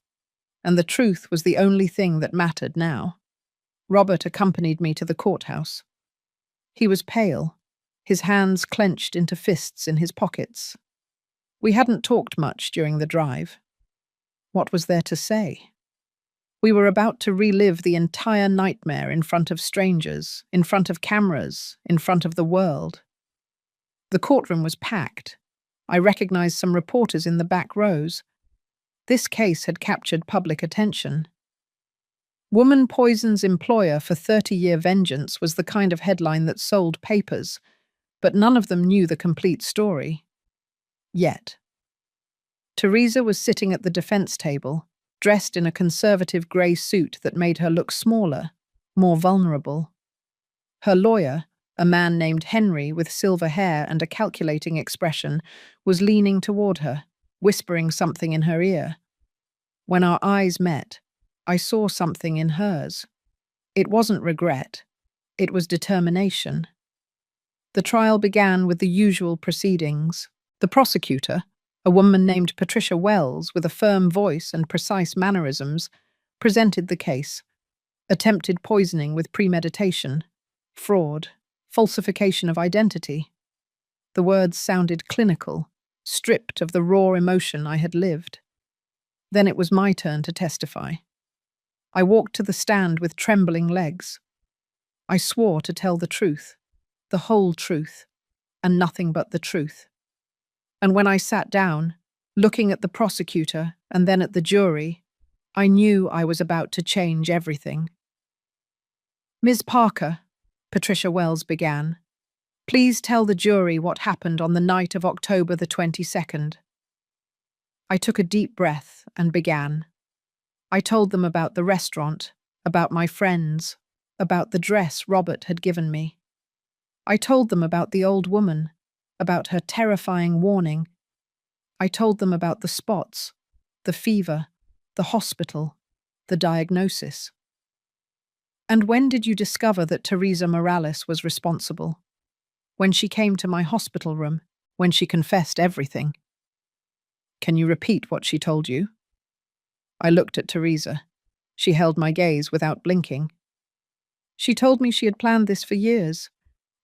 S1: and the truth was the only thing that mattered now. Robert accompanied me to the courthouse. He was pale, his hands clenched into fists in his pockets. We hadn't talked much during the drive. What was there to say? We were about to relive the entire nightmare in front of strangers, in front of cameras, in front of the world. The courtroom was packed. I recognized some reporters in the back rows. This case had captured public attention. Woman poisons employer for 30-year vengeance was the kind of headline that sold papers, but none of them knew the complete story. Yet. Teresa was sitting at the defense table, dressed in a conservative grey suit that made her look smaller, more vulnerable. Her lawyer, a man named Henry with silver hair and a calculating expression, was leaning toward her, whispering something in her ear. When our eyes met, I saw something in hers. It wasn't regret. It was determination. The trial began with the usual proceedings. The prosecutor, a woman named Patricia Wells with a firm voice and precise mannerisms, presented the case. Attempted poisoning with premeditation, fraud, falsification of identity. The words sounded clinical, stripped of the raw emotion I had lived. Then it was my turn to testify. I walked to the stand with trembling legs. I swore to tell the truth, the whole truth, and nothing but the truth. And when I sat down, looking at the prosecutor and then at the jury, I knew I was about to change everything. "Ms. Parker," Patricia Wells began, "please tell the jury what happened on the night of October the 22nd. I took a deep breath and began. I told them about the restaurant, about my friends, about the dress Robert had given me. I told them about the old woman, about her terrifying warning. I told them about the spots, the fever, the hospital, the diagnosis. And when did you discover that Teresa Morales was responsible? When she came to my hospital room, when she confessed everything. Can you repeat what she told you?" I looked at Teresa. She held my gaze without blinking. "She told me she had planned this for years,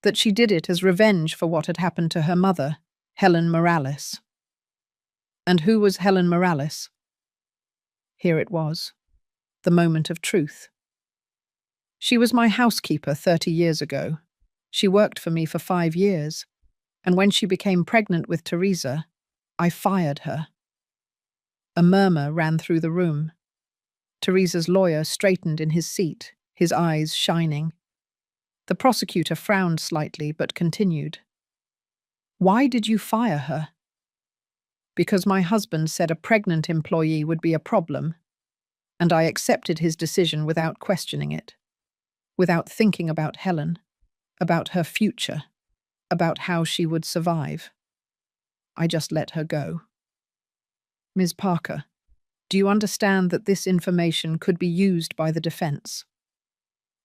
S1: that she did it as revenge for what had happened to her mother, Helen Morales." "And who was Helen Morales?" Here it was, the moment of truth. "She was my housekeeper 30 years ago. She worked for me for 5 years, and when she became pregnant with Teresa, I fired her." A murmur ran through the room. Teresa's lawyer straightened in his seat, his eyes shining. The prosecutor frowned slightly but continued. "Why did you fire her?" "Because my husband said a pregnant employee would be a problem, and I accepted his decision without questioning it, without thinking about Helen, about her future, about how she would survive. I just let her go." "Ms. Parker, do you understand that this information could be used by the defense?"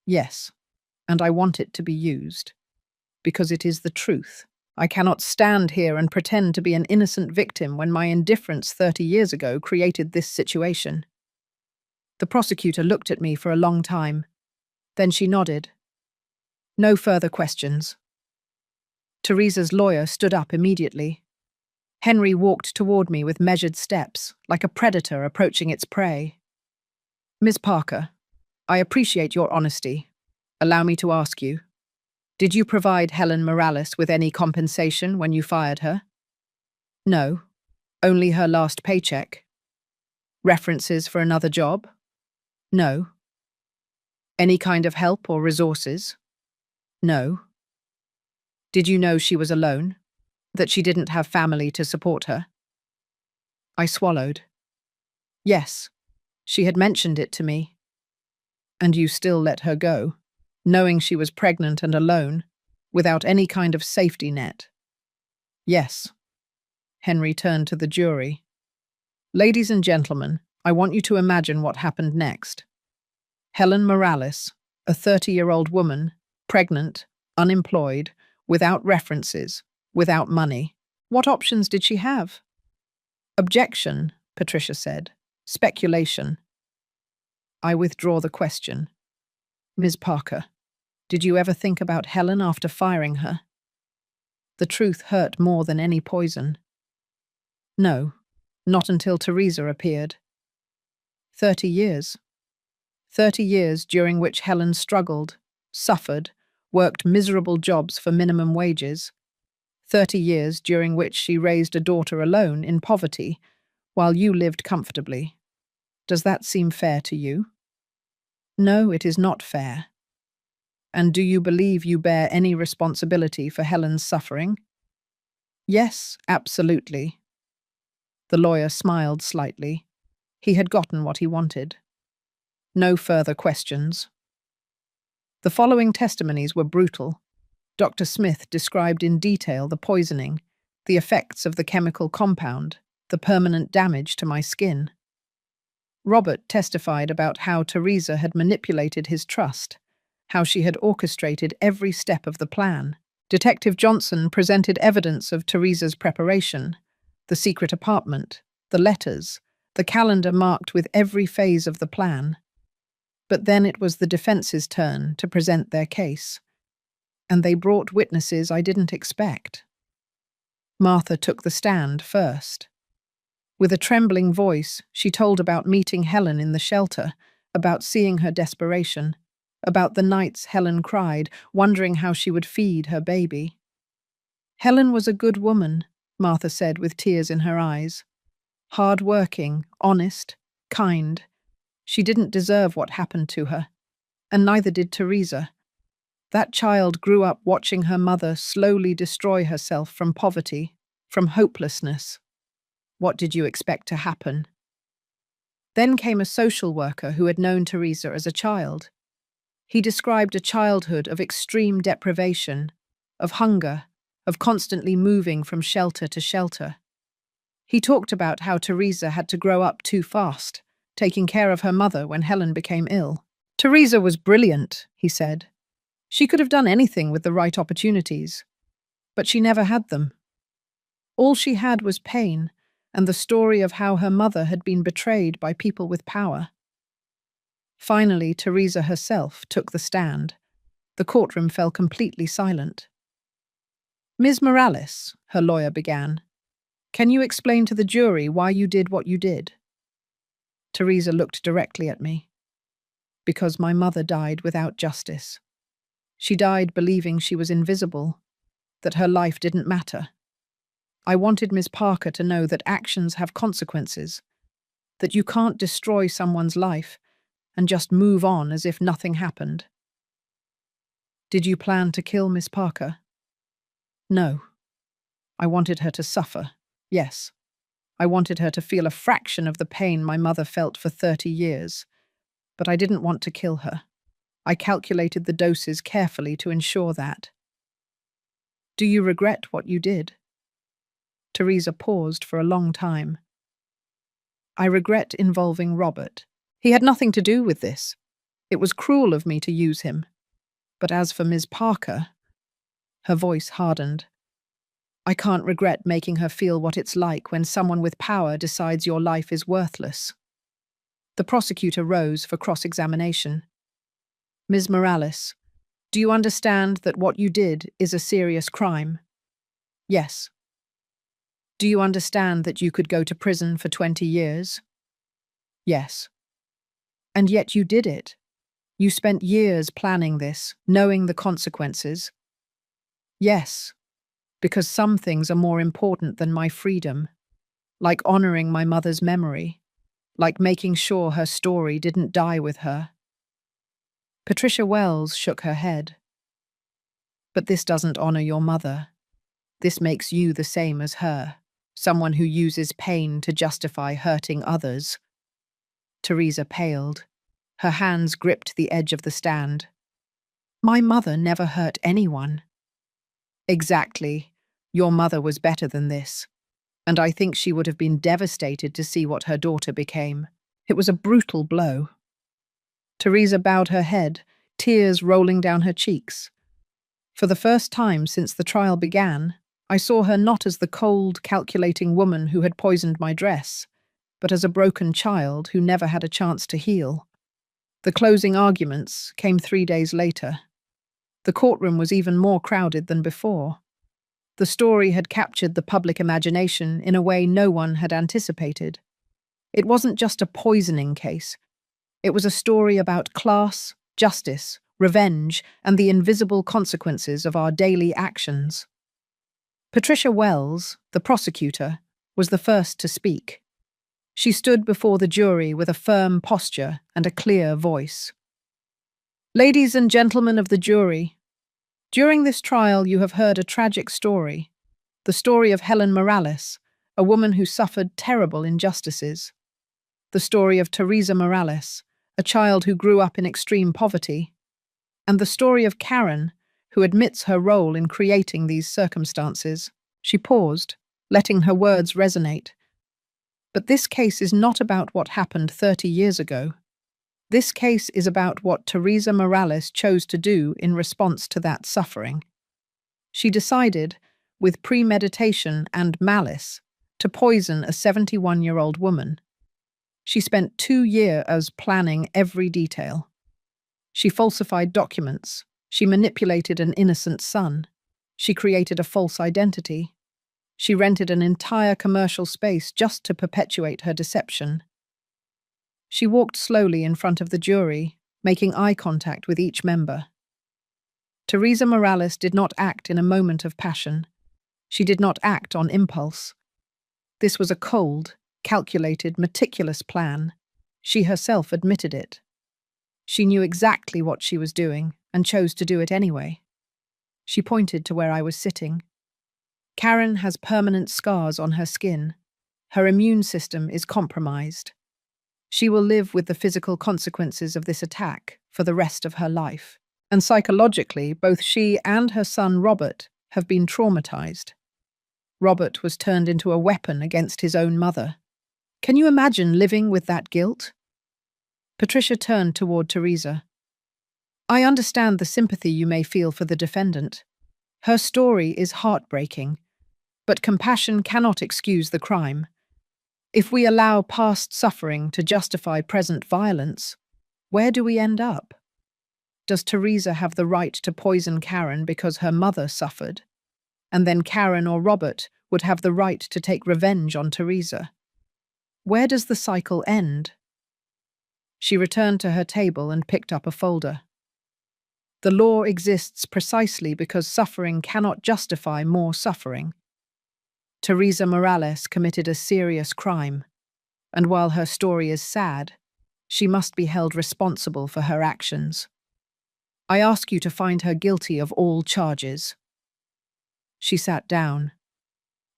S1: "Yes, and I want it to be used, because it is the truth. I cannot stand here and pretend to be an innocent victim when my indifference 30 years ago created this situation." The prosecutor looked at me for a long time. Then she nodded. "No further questions." Teresa's lawyer stood up immediately. Henry walked toward me with measured steps, like a predator approaching its prey. "Ms. Parker, I appreciate your honesty. Allow me to ask you, did you provide Helen Morales with any compensation when you fired her?" "No, only her last paycheck." "References for another job?" "No." "Any kind of help or resources?" "No." "Did you know she was alone? That she didn't have family to support her?" I swallowed. "Yes, she had mentioned it to me." "And you still let her go, knowing she was pregnant and alone, without any kind of safety net?" "Yes." Henry turned to the jury. "Ladies and gentlemen, I want you to imagine what happened next. Helen Morales, a 30-year-old woman, pregnant, unemployed, without references, without money. What options did she have?" "Objection," Patricia said. "Speculation. I withdraw the question. Ms. Parker, did you ever think about Helen after firing her? The truth hurt more than any poison. No, not until Teresa appeared. 30 years. 30 years during which Helen struggled, suffered, worked miserable jobs for minimum wages. 30 years during which she raised a daughter alone in poverty, while you lived comfortably. Does that seem fair to you? No, it is not fair. And do you believe you bear any responsibility for Helen's suffering? Yes, absolutely. The lawyer smiled slightly. He had gotten what he wanted. No further questions. The following testimonies were brutal. Dr. Smith described in detail the poisoning, the effects of the chemical compound, the permanent damage to my skin. Robert testified about how Teresa had manipulated his trust, how she had orchestrated every step of the plan. Detective Johnson presented evidence of Teresa's preparation, the secret apartment, the letters, the calendar marked with every phase of the plan. But then it was the defense's turn to present their case, and they brought witnesses I didn't expect. Martha took the stand first. With a trembling voice, she told about meeting Helen in the shelter, about seeing her desperation, about the nights Helen cried, wondering how she would feed her baby. Helen was a good woman, Martha said with tears in her eyes. Hard-working, honest, kind. She didn't deserve what happened to her, and neither did Teresa. That child grew up watching her mother slowly destroy herself from poverty, from hopelessness. What did you expect to happen? Then came a social worker who had known Teresa as a child. He described a childhood of extreme deprivation, of hunger, of constantly moving from shelter to shelter. He talked about how Teresa had to grow up too fast, taking care of her mother when Helen became ill. Teresa was brilliant, he said. She could have done anything with the right opportunities, but she never had them. All she had was pain and the story of how her mother had been betrayed by people with power. Finally, Teresa herself took the stand. The courtroom fell completely silent. Ms. Morales, her lawyer began, can you explain to the jury why you did what you did? Teresa looked directly at me. Because my mother died without justice. She died believing she was invisible, that her life didn't matter. I wanted Ms. Parker to know that actions have consequences, that you can't destroy someone's life and just move on as if nothing happened. Did you plan to kill Miss Parker? No. I wanted her to suffer, yes. I wanted her to feel a fraction of the pain my mother felt for 30 years, but I didn't want to kill her. I calculated the doses carefully to ensure that. Do you regret what you did? Teresa paused for a long time. I regret involving Robert. He had nothing to do with this. It was cruel of me to use him. But as for Ms. Parker, her voice hardened. I can't regret making her feel what it's like when someone with power decides your life is worthless. The prosecutor rose for cross-examination. Ms. Morales, do you understand that what you did is a serious crime? Yes. Do you understand that you could go to prison for 20 years? Yes. And yet you did it. You spent years planning this, knowing the consequences. Yes, because some things are more important than my freedom, like honoring my mother's memory, like making sure her story didn't die with her. Patricia Wells shook her head. But this doesn't honor your mother. This makes you the same as her, someone who uses pain to justify hurting others. Teresa paled. Her hands gripped the edge of the stand. My mother never hurt anyone. Exactly. Your mother was better than this. And I think she would have been devastated to see what her daughter became. It was a brutal blow. Teresa bowed her head, tears rolling down her cheeks. For the first time since the trial began, I saw her not as the cold, calculating woman who had poisoned my dress, but as a broken child who never had a chance to heal. The closing arguments came 3 days later. The courtroom was even more crowded than before. The story had captured the public imagination in a way no one had anticipated. It wasn't just a poisoning case. It was a story about class, justice, revenge, and the invisible consequences of our daily actions. Patricia Wells, the prosecutor, was the first to speak. She stood before the jury with a firm posture and a clear voice. Ladies and gentlemen of the jury, during this trial you have heard a tragic story, the story of Helen Morales, a woman who suffered terrible injustices. The story of Teresa Morales, a child who grew up in extreme poverty. And the story of Karen, who admits her role in creating these circumstances. She paused, letting her words resonate. But this case is not about what happened 30 years ago. This case is about what Teresa Morales chose to do in response to that suffering. She decided, with premeditation and malice, to poison a 71-year-old woman. She spent 2 years planning every detail. She falsified documents. She manipulated an innocent son. She created a false identity. She rented an entire commercial space just to perpetuate her deception. She walked slowly in front of the jury, making eye contact with each member. Teresa Morales did not act in a moment of passion. She did not act on impulse. This was a cold, calculated, meticulous plan. She herself admitted it. She knew exactly what she was doing and chose to do it anyway. She pointed to where I was sitting. Karen has permanent scars on her skin. Her immune system is compromised. She will live with the physical consequences of this attack for the rest of her life. And psychologically, both she and her son Robert have been traumatized. Robert was turned into a weapon against his own mother. Can you imagine living with that guilt? Patricia turned toward Teresa. I understand the sympathy you may feel for the defendant. Her story is heartbreaking, but compassion cannot excuse the crime. If we allow past suffering to justify present violence, where do we end up? Does Teresa have the right to poison Karen because her mother suffered? And then Karen or Robert would have the right to take revenge on Teresa. Where does the cycle end? She returned to her table and picked up a folder. The law exists precisely because suffering cannot justify more suffering. Teresa Morales committed a serious crime, and while her story is sad, she must be held responsible for her actions. I ask you to find her guilty of all charges. She sat down.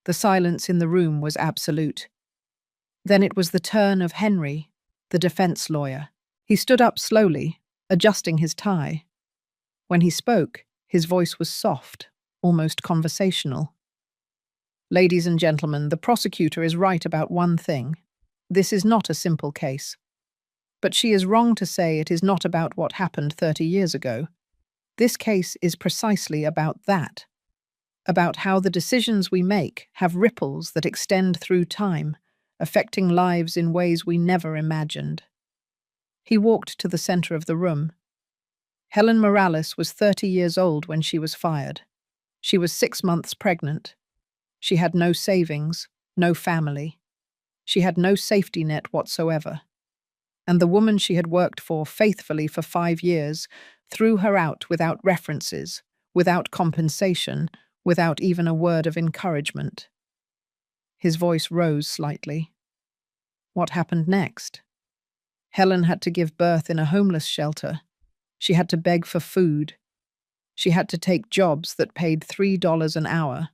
S1: The silence in the room was absolute. Then it was the turn of Henry, the defense lawyer. He stood up slowly, adjusting his tie. When he spoke, his voice was soft, almost conversational. Ladies and gentlemen, the prosecutor is right about one thing. This is not a simple case. But she is wrong to say it is not about what happened 30 years ago. This case is precisely about that. About how the decisions we make have ripples that extend through time, affecting lives in ways we never imagined. He walked to the center of the room. Helen Morales was 30 years old when she was fired. She was 6 months pregnant. She had no savings, no family. She had no safety net whatsoever. And the woman she had worked for faithfully for 5 years threw her out without references, without compensation, without even a word of encouragement. His voice rose slightly. What happened next? Helen had to give birth in a homeless shelter. She had to beg for food. She had to take jobs that paid $3 an hour,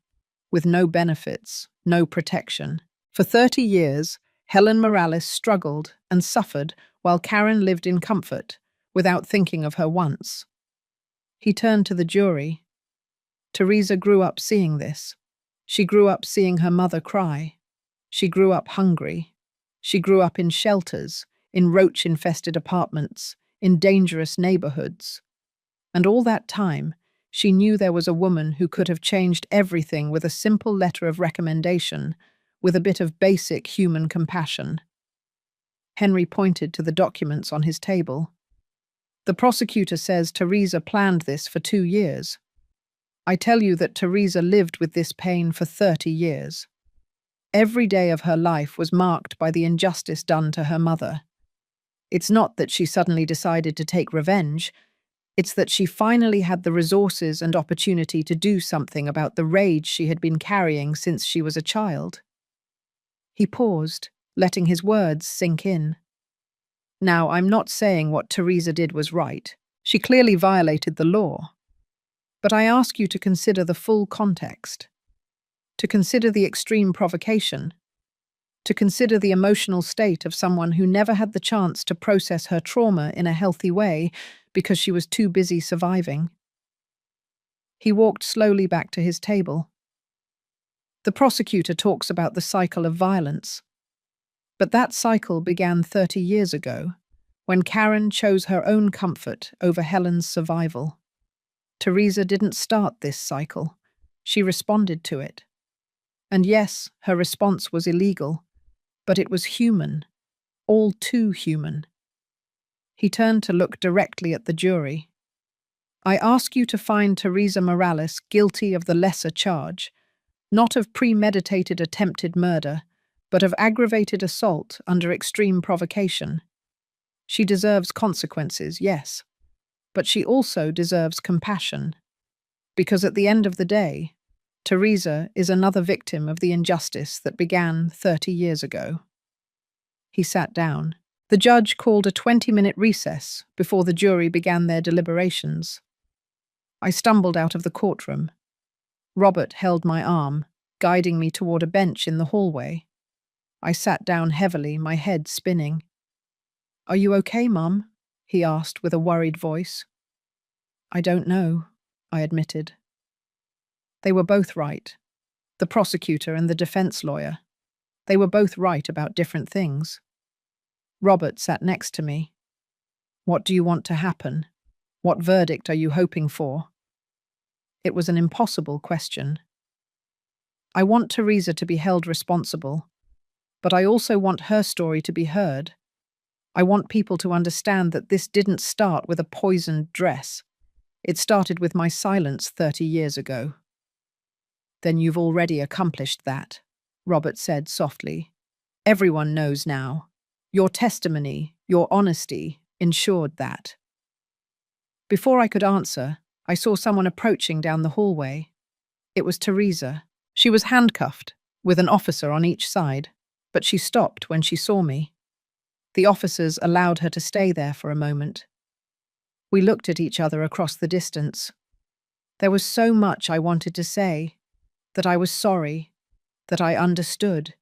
S1: with no benefits, no protection. For 30 years, Helen Morales struggled and suffered while Karen lived in comfort, without thinking of her once. He turned to the jury. Teresa grew up seeing this. She grew up seeing her mother cry. She grew up hungry. She grew up in shelters, in roach-infested apartments, in dangerous neighborhoods. And all that time, she knew there was a woman who could have changed everything with a simple letter of recommendation, with a bit of basic human compassion. Henry pointed to the documents on his table. The prosecutor says Teresa planned this for 2 years. I tell you that Teresa lived with this pain for 30 years. Every day of her life was marked by the injustice done to her mother. It's not that she suddenly decided to take revenge, it's that she finally had the resources and opportunity to do something about the rage she had been carrying since she was a child. He paused, letting his words sink in. Now, I'm not saying what Teresa did was right. She clearly violated the law. But I ask you to consider the full context, to consider the extreme provocation, to consider the emotional state of someone who never had the chance to process her trauma in a healthy way because she was too busy surviving. He walked slowly back to his table. The prosecutor talks about the cycle of violence. But that cycle began 30 years ago, when Karen chose her own comfort over Helen's survival. Teresa didn't start this cycle. She responded to it. And yes, her response was illegal, but it was human, all too human. He turned to look directly at the jury. I ask you to find Teresa Morales guilty of the lesser charge, not of premeditated attempted murder, but of aggravated assault under extreme provocation. She deserves consequences, yes, but she also deserves compassion. Because at the end of the day, Teresa is another victim of the injustice that began 30 years ago. He sat down. The judge called a 20-minute recess before the jury began their deliberations. I stumbled out of the courtroom. Robert held my arm, guiding me toward a bench in the hallway. I sat down heavily, my head spinning. "Are you okay, Mum?" he asked with a worried voice. "I don't know," I admitted. They were both right, the prosecutor and the defense lawyer. They were both right about different things. Robert sat next to me. "What do you want to happen? What verdict are you hoping for?" It was an impossible question. I want Teresa to be held responsible, but I also want her story to be heard. I want people to understand that this didn't start with a poisoned dress. It started with my silence 30 years ago. "Then you've already accomplished that," Robert said softly. "Everyone knows now. Your testimony, your honesty, ensured that." Before I could answer, I saw someone approaching down the hallway. It was Teresa. She was handcuffed, with an officer on each side, but she stopped when she saw me. The officers allowed her to stay there for a moment. We looked at each other across the distance. There was so much I wanted to say, that I was sorry, that I understood,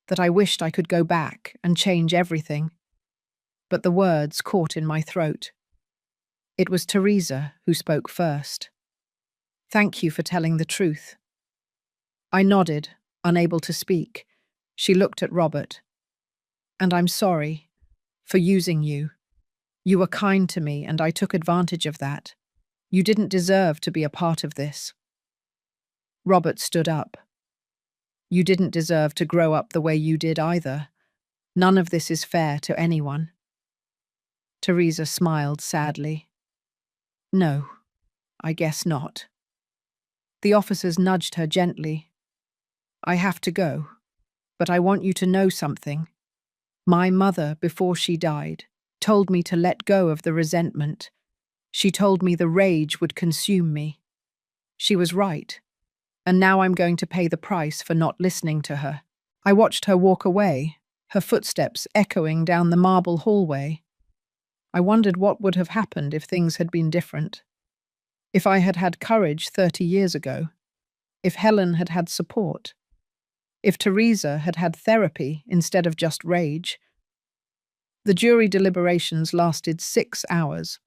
S1: that I wished I could go back and change everything. But the words caught in my throat. It was Teresa who spoke first. "Thank you for telling the truth." I nodded, unable to speak. She looked at Robert. "And I'm sorry for using you. You were kind to me and I took advantage of that. You didn't deserve to be a part of this." Robert stood up. "You didn't deserve to grow up the way you did either. None of this is fair to anyone." Teresa smiled sadly. "No, I guess not." The officers nudged her gently. "I have to go, but I want you to know something. My mother, before she died, told me to let go of the resentment. She told me the rage would consume me. She was right. And now I'm going to pay the price for not listening to her." I watched her walk away, her footsteps echoing down the marble hallway. I wondered what would have happened if things had been different. If I had had courage 30 years ago. If Helen had had support. If Teresa had had therapy instead of just rage. The jury deliberations lasted 6 hours.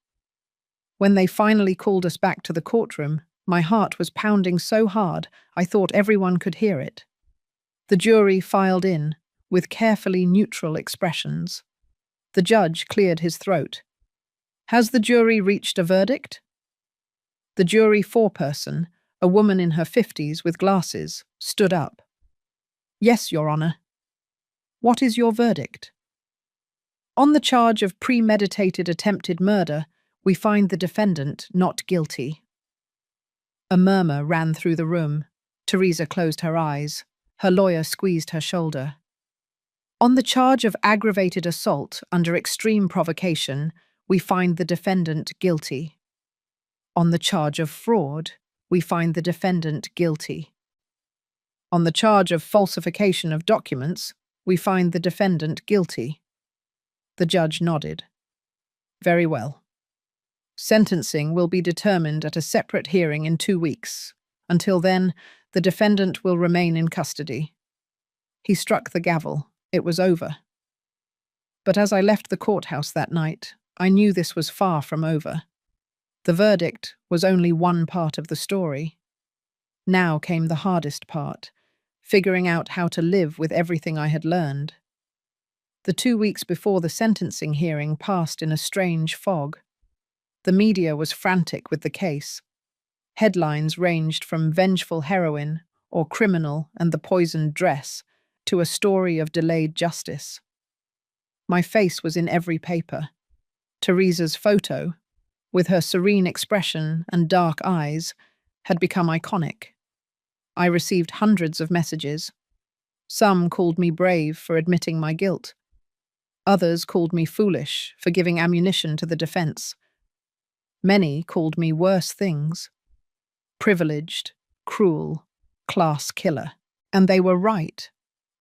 S1: When they finally called us back to the courtroom, my heart was pounding so hard I thought everyone could hear it. The jury filed in, with carefully neutral expressions. The judge cleared his throat. "Has the jury reached a verdict?" The jury foreperson, a woman in her 50s with glasses, stood up. "Yes, Your Honor." "What is your verdict?" "On the charge of premeditated attempted murder, We find the defendant not guilty. A murmur ran through the room. Teresa closed her eyes. Her lawyer squeezed her shoulder. On the charge of aggravated assault under extreme provocation, we find the defendant guilty. On the charge of fraud, we find the defendant guilty. On the charge of falsification of documents, we find the defendant guilty. The judge nodded. Very well. Sentencing will be determined at a separate hearing in 2 weeks. Until then, the defendant will remain in custody. He struck the gavel. It was over. But as I left the courthouse that night, I knew this was far from over. The verdict was only one part of the story. Now came the hardest part, figuring out how to live with everything I had learned. The 2 weeks before the sentencing hearing passed in a strange fog. The media was frantic with the case. Headlines ranged from vengeful heroine or criminal and the poisoned dress to a story of delayed justice. My face was in every paper. Teresa's photo, with her serene expression and dark eyes, had become iconic. I received hundreds of messages. Some called me brave for admitting my guilt. Others called me foolish for giving ammunition to the defense. Many called me worse things. Privileged, cruel, class killer. And they were right.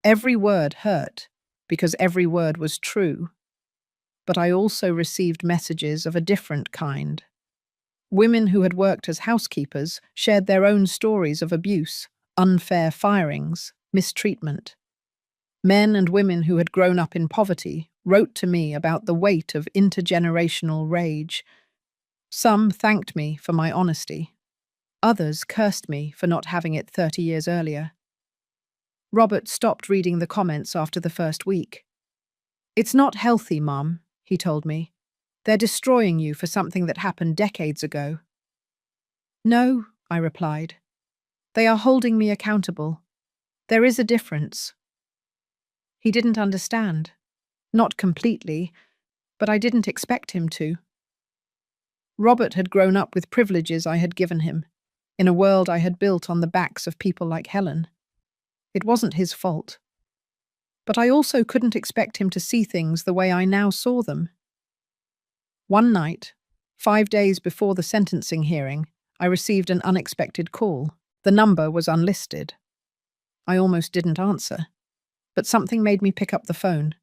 S1: Every word hurt, because every word was true. But I also received messages of a different kind. Women who had worked as housekeepers shared their own stories of abuse, unfair firings, mistreatment. Men and women who had grown up in poverty wrote to me about the weight of intergenerational rage. Some thanked me for my honesty. Others cursed me for not having it 30 years earlier. Robert stopped reading the comments after the first week. "It's not healthy, Mum," he told me. "They're destroying you for something that happened decades ago." "No," I replied. "They are holding me accountable. There is a difference." He didn't understand. Not completely, but I didn't expect him to. Robert had grown up with privileges I had given him, in a world I had built on the backs of people like Helen. It wasn't his fault. But I also couldn't expect him to see things the way I now saw them. One night, 5 days before the sentencing hearing, I received an unexpected call. The number was unlisted. I almost didn't answer, but something made me pick up the phone.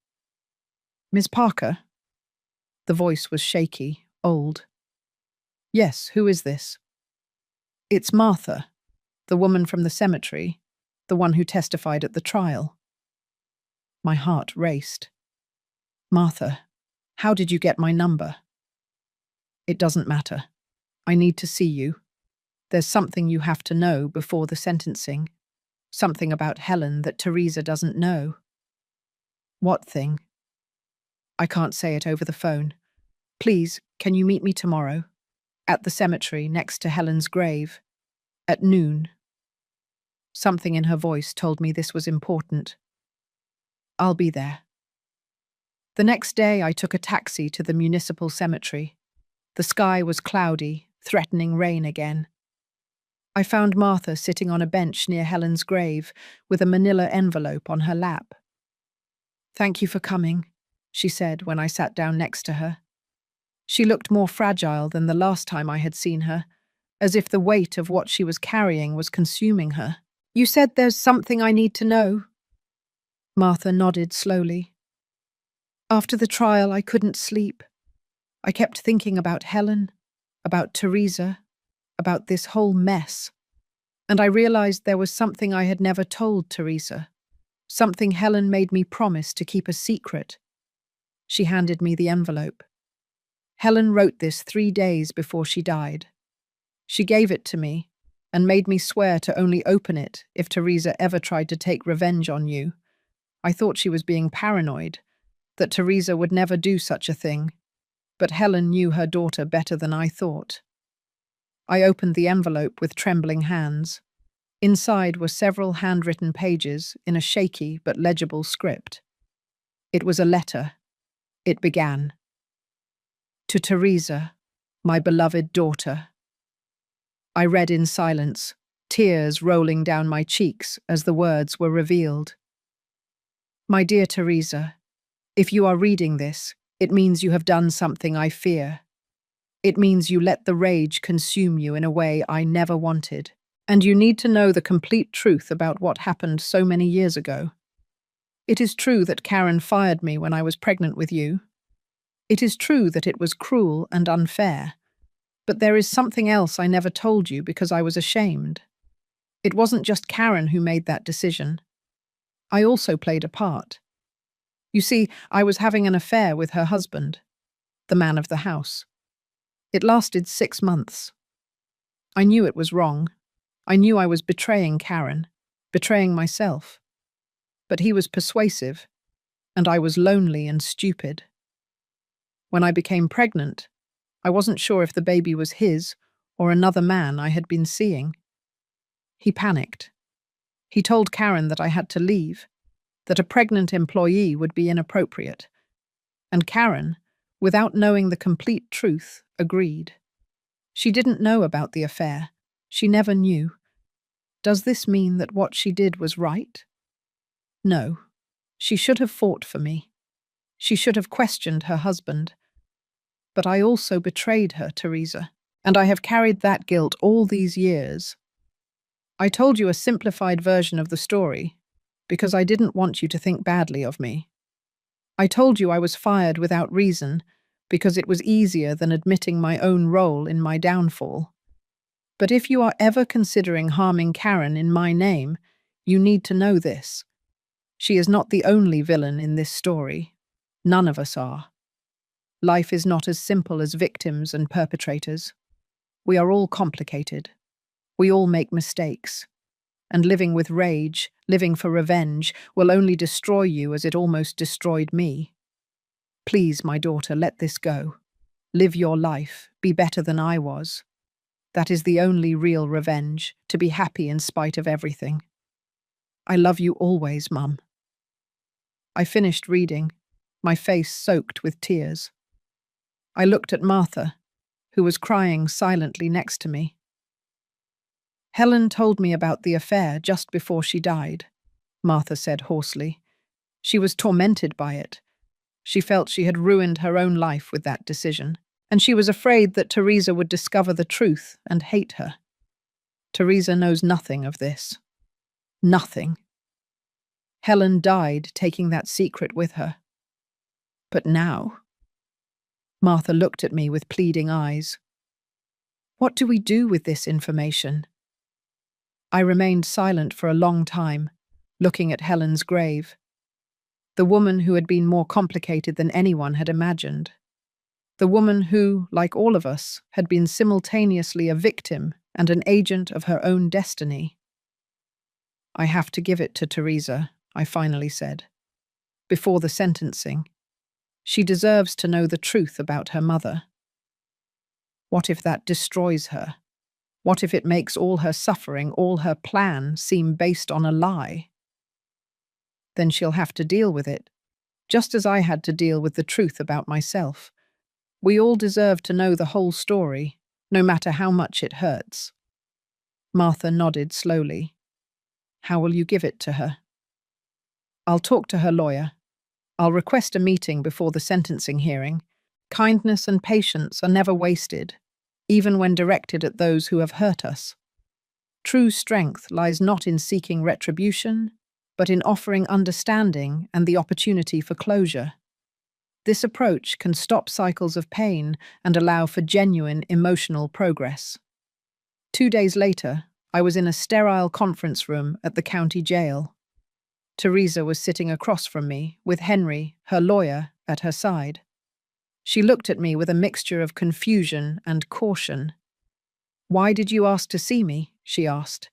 S1: "Miss Parker?" The voice was shaky, old. "Yes, who is this?" "It's Martha, the woman from the cemetery, the one who testified at the trial." My heart raced. "Martha, how did you get my number?" "It doesn't matter. I need to see you. There's something you have to know before the sentencing. Something about Helen that Teresa doesn't know." "What thing?" "I can't say it over the phone. Please, can you meet me tomorrow? At the cemetery next to Helen's grave. At noon." Something in her voice told me this was important. "I'll be there." The next day I took a taxi to the municipal cemetery. The sky was cloudy, threatening rain again. I found Martha sitting on a bench near Helen's grave with a manila envelope on her lap. "Thank you for coming," she said when I sat down next to her. She looked more fragile than the last time I had seen her, as if the weight of what she was carrying was consuming her. "You said there's something I need to know." Martha nodded slowly. "After the trial, I couldn't sleep. I kept thinking about Helen, about Teresa, about this whole mess. And I realized there was something I had never told Teresa, something Helen made me promise to keep a secret." She handed me the envelope. "Helen wrote this 3 days before she died. She gave it to me and made me swear to only open it if Teresa ever tried to take revenge on you. I thought she was being paranoid, that Teresa would never do such a thing, but Helen knew her daughter better than I thought." I opened the envelope with trembling hands. Inside were several handwritten pages in a shaky but legible script. It was a letter. It began, "To Teresa, My beloved daughter. I read in silence, tears rolling down my cheeks as the words were revealed. My dear Teresa, if you are reading this, it means you have done something I fear. It means you let the rage consume you in a way I never wanted. And you need to know the complete truth about what happened so many years ago. It is true that Karen fired me when I was pregnant with you. It is true that it was cruel and unfair. But there is something else I never told you because I was ashamed. It wasn't just Karen who made that decision. I also played a part. You see, I was having an affair with her husband, the man of the house. It lasted 6 months. I knew it was wrong. I knew I was betraying Karen, betraying myself. But he was persuasive, and I was lonely and stupid. When I became pregnant, I wasn't sure if the baby was his or another man I had been seeing. He panicked. He told Karen that I had to leave, that a pregnant employee would be inappropriate. And Karen, without knowing the complete truth, agreed. She didn't know about the affair. She never knew. Does this mean that what she did was right? No. She should have fought for me. She should have questioned her husband. But I also betrayed her, Teresa, and I have carried that guilt all these years. I told you a simplified version of the story because I didn't want you to think badly of me. I told you I was fired without reason because it was easier than admitting my own role in my downfall. But if you are ever considering harming Karen in my name, you need to know this. She is not the only villain in this story. None of us are. Life is not as simple as victims and perpetrators. We are all complicated. We all make mistakes. And living with rage, living for revenge, will only destroy you as it almost destroyed me. Please, my daughter, let this go. Live your life. Be better than I was. That is the only real revenge, to be happy in spite of everything. I love you always, Mum. I finished reading, my face soaked with tears. I looked at Martha, who was crying silently next to me. Helen told me about the affair just before she died, Martha said hoarsely. She was tormented by it. She felt she had ruined her own life with that decision, and she was afraid that Teresa would discover the truth and hate her. Teresa knows nothing of this. Nothing. Helen died taking that secret with her. But now? Martha looked at me with pleading eyes. What do we do with this information? I remained silent for a long time, looking at Helen's grave. The woman who had been more complicated than anyone had imagined. The woman who, like all of us, had been simultaneously a victim and an agent of her own destiny. I have to give it to Teresa, I finally said. Before the sentencing. She deserves to know the truth about her mother. What if that destroys her? What if it makes all her suffering, all her plan, seem based on a lie? Then she'll have to deal with it, just as I had to deal with the truth about myself. We all deserve to know the whole story, no matter how much it hurts. Martha nodded slowly. How will you give it to her? I'll talk to her lawyer. I'll request a meeting before the sentencing hearing. Kindness and patience are never wasted, even when directed at those who have hurt us. True strength lies not in seeking retribution, but in offering understanding and the opportunity for closure. This approach can stop cycles of pain and allow for genuine emotional progress. 2 days later, I was in a sterile conference room at the county jail. Teresa was sitting across from me, with Henry, her lawyer, at her side. She looked at me with a mixture of confusion and caution. Why did you ask to see me? She asked.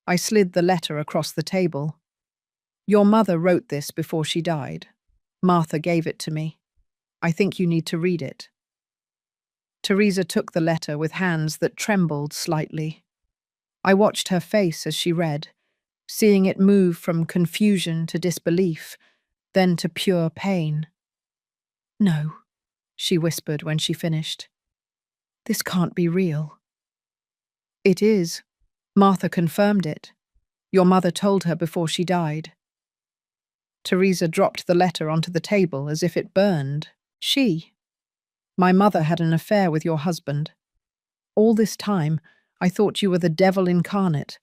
S1: I slid the letter across the table. Your mother wrote this before she died. Martha gave it to me. I think you need to read it. Teresa took the letter with hands that trembled slightly. I watched her face as she read, seeing it move from confusion to disbelief, then to pure pain. No, she whispered when she finished. This can't be real. It is. Martha confirmed it. Your mother told her before she died. Teresa dropped the letter onto the table as if it burned. My mother had an affair with your husband. All this time, I thought you were the devil incarnate.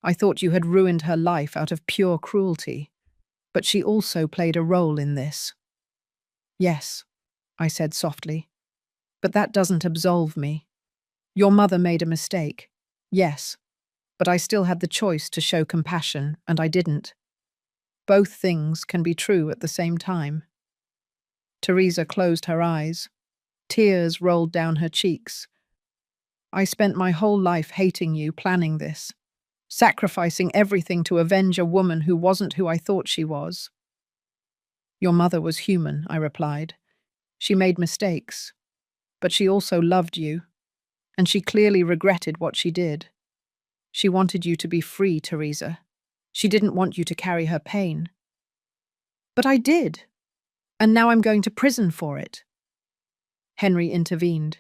S1: I thought you had ruined her life out of pure cruelty. But she also played a role in this. Yes, I said softly. But that doesn't absolve me. Your mother made a mistake. Yes. But I still had the choice to show compassion, and I didn't. Both things can be true at the same time. Teresa closed her eyes. Tears rolled down her cheeks. I spent my whole life hating you, planning this, sacrificing everything to avenge a woman who wasn't who I thought she was. Your mother was human, I replied. She made mistakes, but she also loved you, and she clearly regretted what she did. She wanted you to be free, Teresa. She didn't want you to carry her pain. But I did, and now I'm going to prison for it. Henry intervened.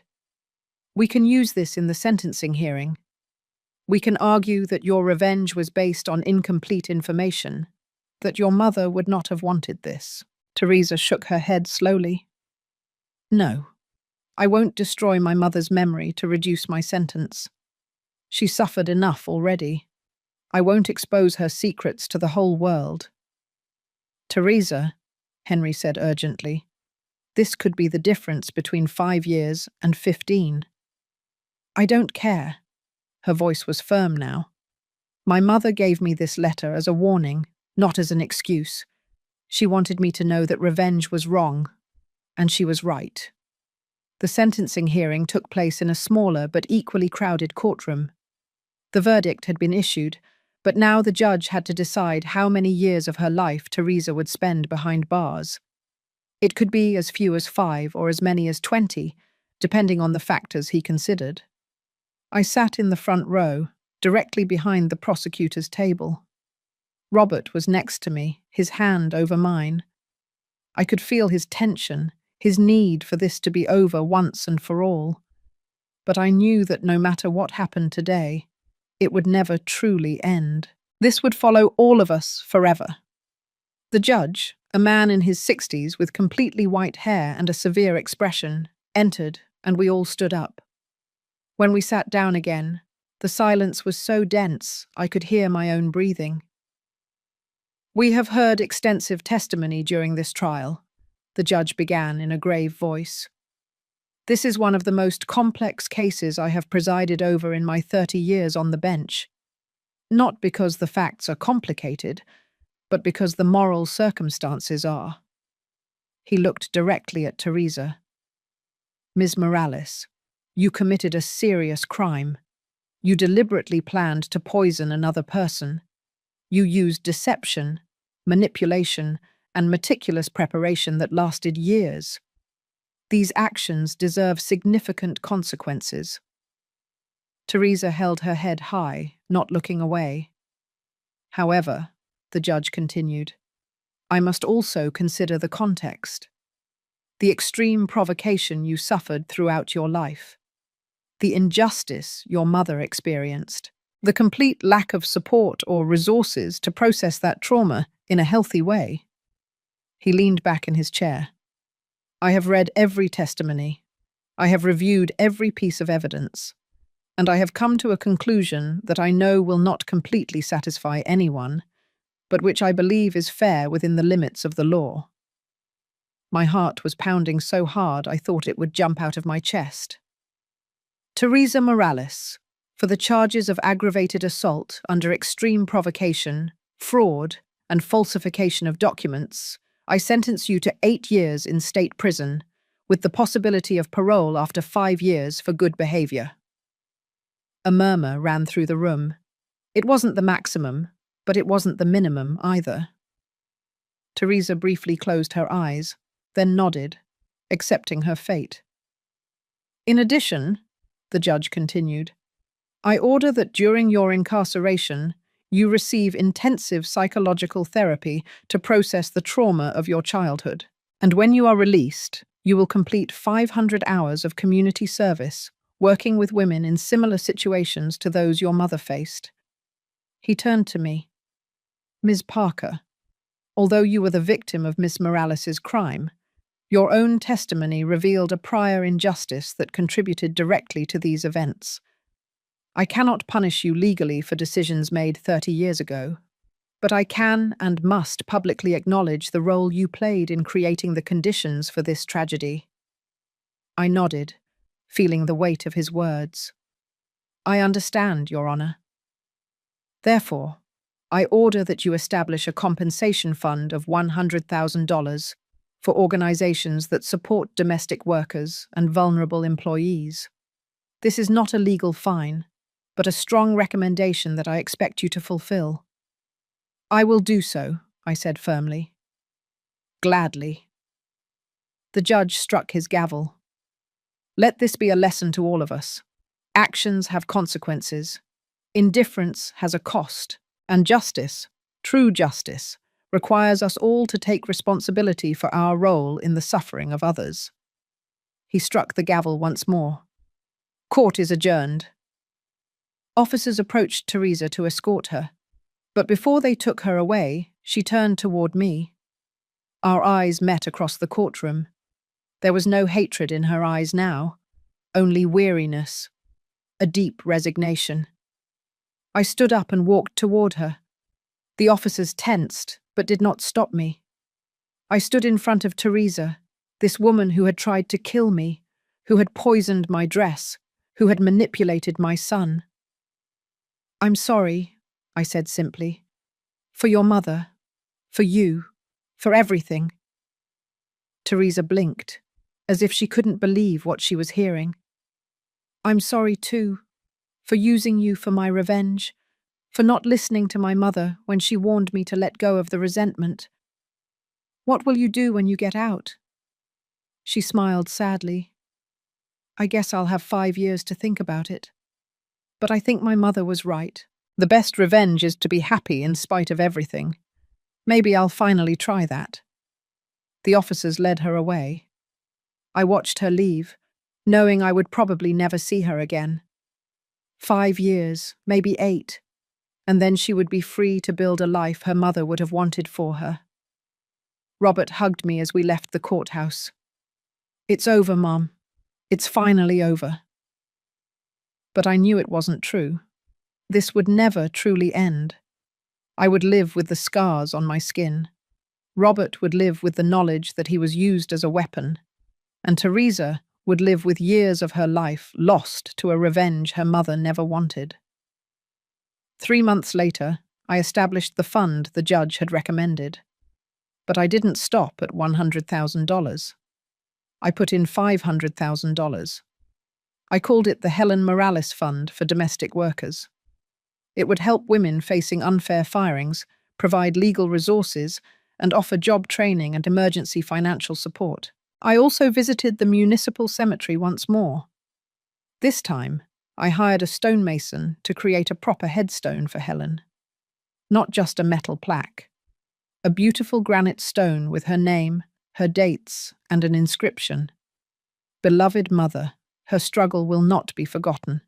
S1: We can use this in the sentencing hearing. We can argue that your revenge was based on incomplete information, that your mother would not have wanted this. Teresa shook her head slowly. No, I won't destroy my mother's memory to reduce my sentence. She suffered enough already. I won't expose her secrets to the whole world. Teresa, Henry said urgently, this could be the difference between 5 years and 15. I don't care. Her voice was firm now. My mother gave me this letter as a warning, not as an excuse. She wanted me to know that revenge was wrong, and she was right. The sentencing hearing took place in a smaller but equally crowded courtroom. The verdict had been issued, but now the judge had to decide how many years of her life Teresa would spend behind bars. It could be as few as 5 or as many as 20, depending on the factors he considered. I sat in the front row, directly behind the prosecutor's table. Robert was next to me, his hand over mine. I could feel his tension, his need for this to be over once and for all. But I knew that no matter what happened today, it would never truly end. This would follow all of us forever. The judge, a man in his 60s with completely white hair and a severe expression, entered, and we all stood up. When we sat down again, the silence was so dense I could hear my own breathing. We have heard extensive testimony during this trial, the judge began in a grave voice. This is one of the most complex cases I have presided over in my 30 years on the bench. Not because the facts are complicated, but because the moral circumstances are. He looked directly at Teresa. Ms. Morales, you committed a serious crime. You deliberately planned to poison another person. You used deception, manipulation, and meticulous preparation that lasted years. These actions deserve significant consequences. Teresa held her head high, not looking away. However, the judge continued, I must also consider the context. The extreme provocation you suffered throughout your life. The injustice your mother experienced. The complete lack of support or resources to process that trauma in a healthy way. He leaned back in his chair. I have read every testimony. I have reviewed every piece of evidence. And I have come to a conclusion that I know will not completely satisfy anyone, but which I believe is fair within the limits of the law. My heart was pounding so hard I thought it would jump out of my chest. Teresa Morales, for the charges of aggravated assault under extreme provocation, fraud, and falsification of documents, I sentence you to 8 years in state prison, with the possibility of parole after 5 years for good behavior. A murmur ran through the room. It wasn't the maximum, but it wasn't the minimum either. Teresa briefly closed her eyes, then nodded, accepting her fate. In addition, the judge continued, I order that during your incarceration, you receive intensive psychological therapy to process the trauma of your childhood. And when you are released, you will complete 500 hours of community service, working with women in similar situations to those your mother faced. He turned to me. Ms. Parker, although you were the victim of Miss Morales's crime, your own testimony revealed a prior injustice that contributed directly to these events. I cannot punish you legally for decisions made 30 years ago, but I can and must publicly acknowledge the role you played in creating the conditions for this tragedy. I nodded, feeling the weight of his words. I understand, Your Honor. Therefore, I order that you establish a compensation fund of $100,000 for organizations that support domestic workers and vulnerable employees. This is not a legal fine, but a strong recommendation that I expect you to fulfill. I will do so, I said firmly. Gladly. The judge struck his gavel. Let this be a lesson to all of us. Actions have consequences. Indifference has a cost. And justice, true justice, requires us all to take responsibility for our role in the suffering of others. He struck the gavel once more. Court is adjourned. Officers approached Teresa to escort her, but before they took her away, she turned toward me. Our eyes met across the courtroom. There was no hatred in her eyes now, only weariness, a deep resignation. I stood up and walked toward her. The officers tensed, but did not stop me. I stood in front of Teresa, this woman who had tried to kill me, who had poisoned my dress, who had manipulated my son. I'm sorry, I said simply. For your mother, for you, for everything. Teresa blinked, as if she couldn't believe what she was hearing. I'm sorry too, for using you for my revenge, for not listening to my mother when she warned me to let go of the resentment. What will you do when you get out? She smiled sadly. I guess I'll have 5 years to think about it. But I think my mother was right. The best revenge is to be happy in spite of everything. Maybe I'll finally try that. The officers led her away. I watched her leave, knowing I would probably never see her again. 5 years, maybe 8, and then she would be free to build a life her mother would have wanted for her. Robert hugged me as we left the courthouse. It's over, Mom. It's finally over. But I knew it wasn't true. This would never truly end. I would live with the scars on my skin. Robert would live with the knowledge that he was used as a weapon, and Teresa would live with years of her life lost to a revenge her mother never wanted. 3 months later, I established the fund the judge had recommended. But I didn't stop at $100,000. I put in $500,000. I called it the Helen Morales Fund for Domestic Workers. It would help women facing unfair firings, provide legal resources, and offer job training and emergency financial support. I also visited the municipal cemetery once more. This time, I hired a stonemason to create a proper headstone for Helen. Not just a metal plaque. A beautiful granite stone with her name, her dates, and an inscription. Beloved mother, her struggle will not be forgotten.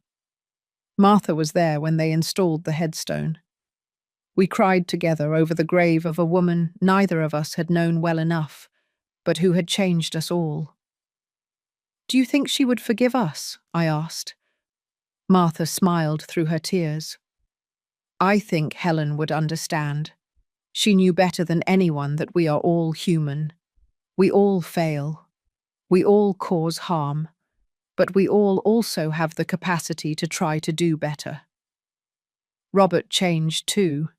S1: Martha was there when they installed the headstone. We cried together over the grave of a woman neither of us had known well enough, but who had changed us all. Do you think she would forgive us? I asked. Martha smiled through her tears. I think Helen would understand. She knew better than anyone that we are all human. We all fail. We all cause harm. But we all also have the capacity to try to do better. Robert changed too.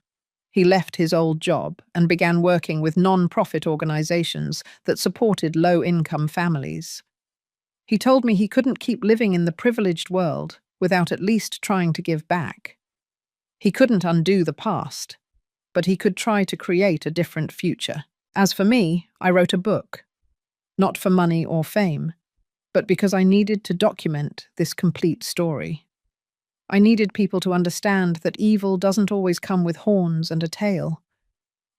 S1: He left his old job and began working with non-profit organizations that supported low-income families. He told me he couldn't keep living in the privileged world without at least trying to give back. He couldn't undo the past, but he could try to create a different future. As for me, I wrote a book. Not for money or fame, but because I needed to document this complete story. I needed people to understand that evil doesn't always come with horns and a tail.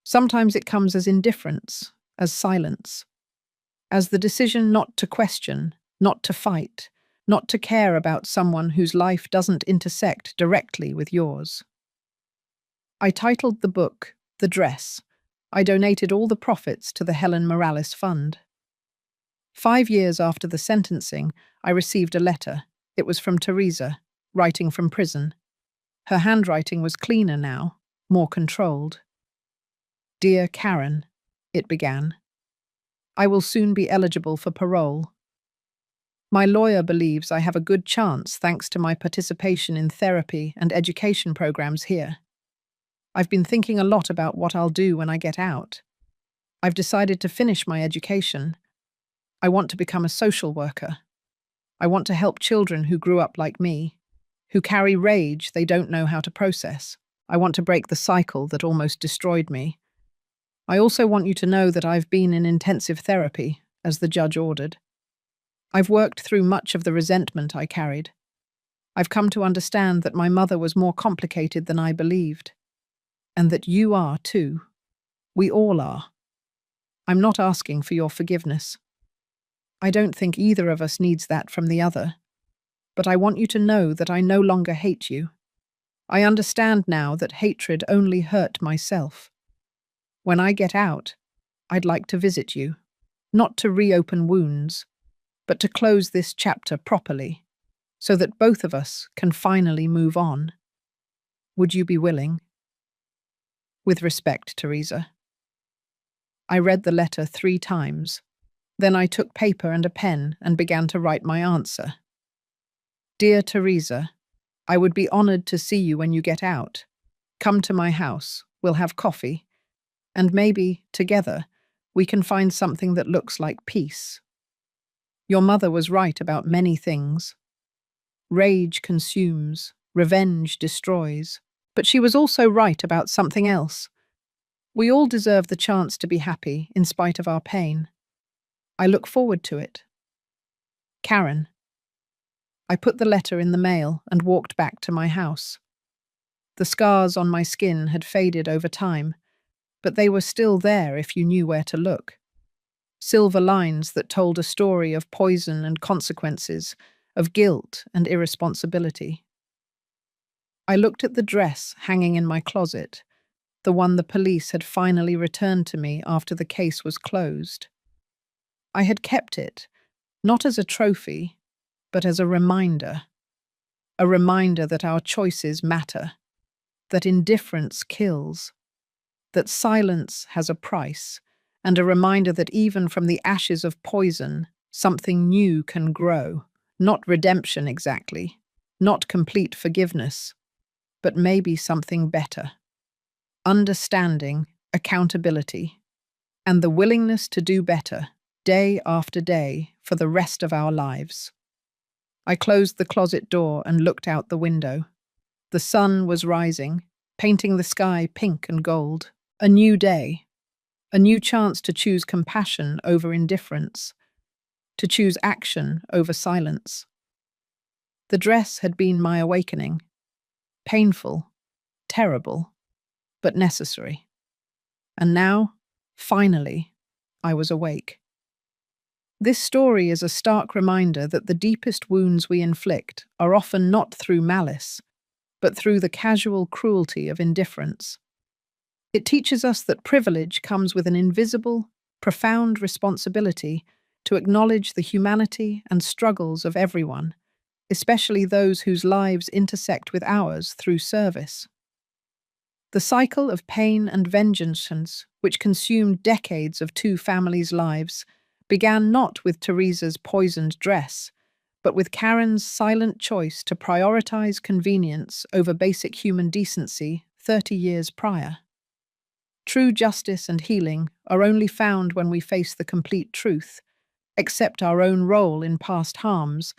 S1: Sometimes it comes as indifference, as silence, as the decision not to question, not to fight, not to care about someone whose life doesn't intersect directly with yours. I titled the book The Dress. I donated all the profits to the Helen Morales Fund. 5 years after the sentencing, I received a letter. It was from Teresa, writing from prison. Her handwriting was cleaner now, more controlled. "Dear Karen," it began, "I will soon be eligible for parole. My lawyer believes I have a good chance thanks to my participation in therapy and education programs here. I've been thinking a lot about what I'll do when I get out. I've decided to finish my education. I want to become a social worker. I want to help children who grew up like me, who carry rage they don't know how to process. I want to break the cycle that almost destroyed me. I also want you to know that I've been in intensive therapy, as the judge ordered. I've worked through much of the resentment I carried. I've come to understand that my mother was more complicated than I believed. And that you are too. We all are. I'm not asking for your forgiveness. I don't think either of us needs that from the other. But I want you to know that I no longer hate you. I understand now that hatred only hurt myself. When I get out, I'd like to visit you, not to reopen wounds, but to close this chapter properly, so that both of us can finally move on. Would you be willing? With respect, Teresa. I read the letter 3 times. Then I took paper and a pen and began to write my answer. Dear Teresa, I would be honored to see you when you get out. Come to my house, we'll have coffee, and maybe, together, we can find something that looks like peace. Your mother was right about many things. Rage consumes, revenge destroys, but she was also right about something else. We all deserve the chance to be happy in spite of our pain. I look forward to it. Karen. I put the letter in the mail and walked back to my house. The scars on my skin had faded over time, but they were still there if you knew where to look. Silver lines that told a story of poison and consequences, of guilt and irresponsibility. I looked at the dress hanging in my closet, the one the police had finally returned to me after the case was closed. I had kept it, not as a trophy, but as a reminder that our choices matter, that indifference kills, that silence has a price, and a reminder that even from the ashes of poison, something new can grow. Not redemption exactly, not complete forgiveness, but maybe something better. Understanding, accountability, and the willingness to do better, day after day, for the rest of our lives. I closed the closet door and looked out the window. The sun was rising, painting the sky pink and gold. A new day, a new chance to choose compassion over indifference, to choose action over silence. The dress had been my awakening. Painful, terrible, but necessary. And now, finally, I was awake. This story is a stark reminder that the deepest wounds we inflict are often not through malice, but through the casual cruelty of indifference. It teaches us that privilege comes with an invisible, profound responsibility to acknowledge the humanity and struggles of everyone, especially those whose lives intersect with ours through service. The cycle of pain and vengeance, which consumed decades of 2 families' lives, began not with Teresa's poisoned dress, but with Karen's silent choice to prioritize convenience over basic human decency 30 years prior. True justice and healing are only found when we face the complete truth, accept our own role in past harms,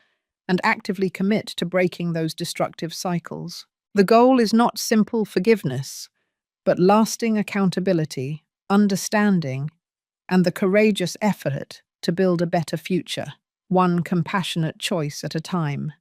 S1: and actively commit to breaking those destructive cycles. The goal is not simple forgiveness, but lasting accountability, understanding, and the courageous effort to build a better future, one compassionate choice at a time.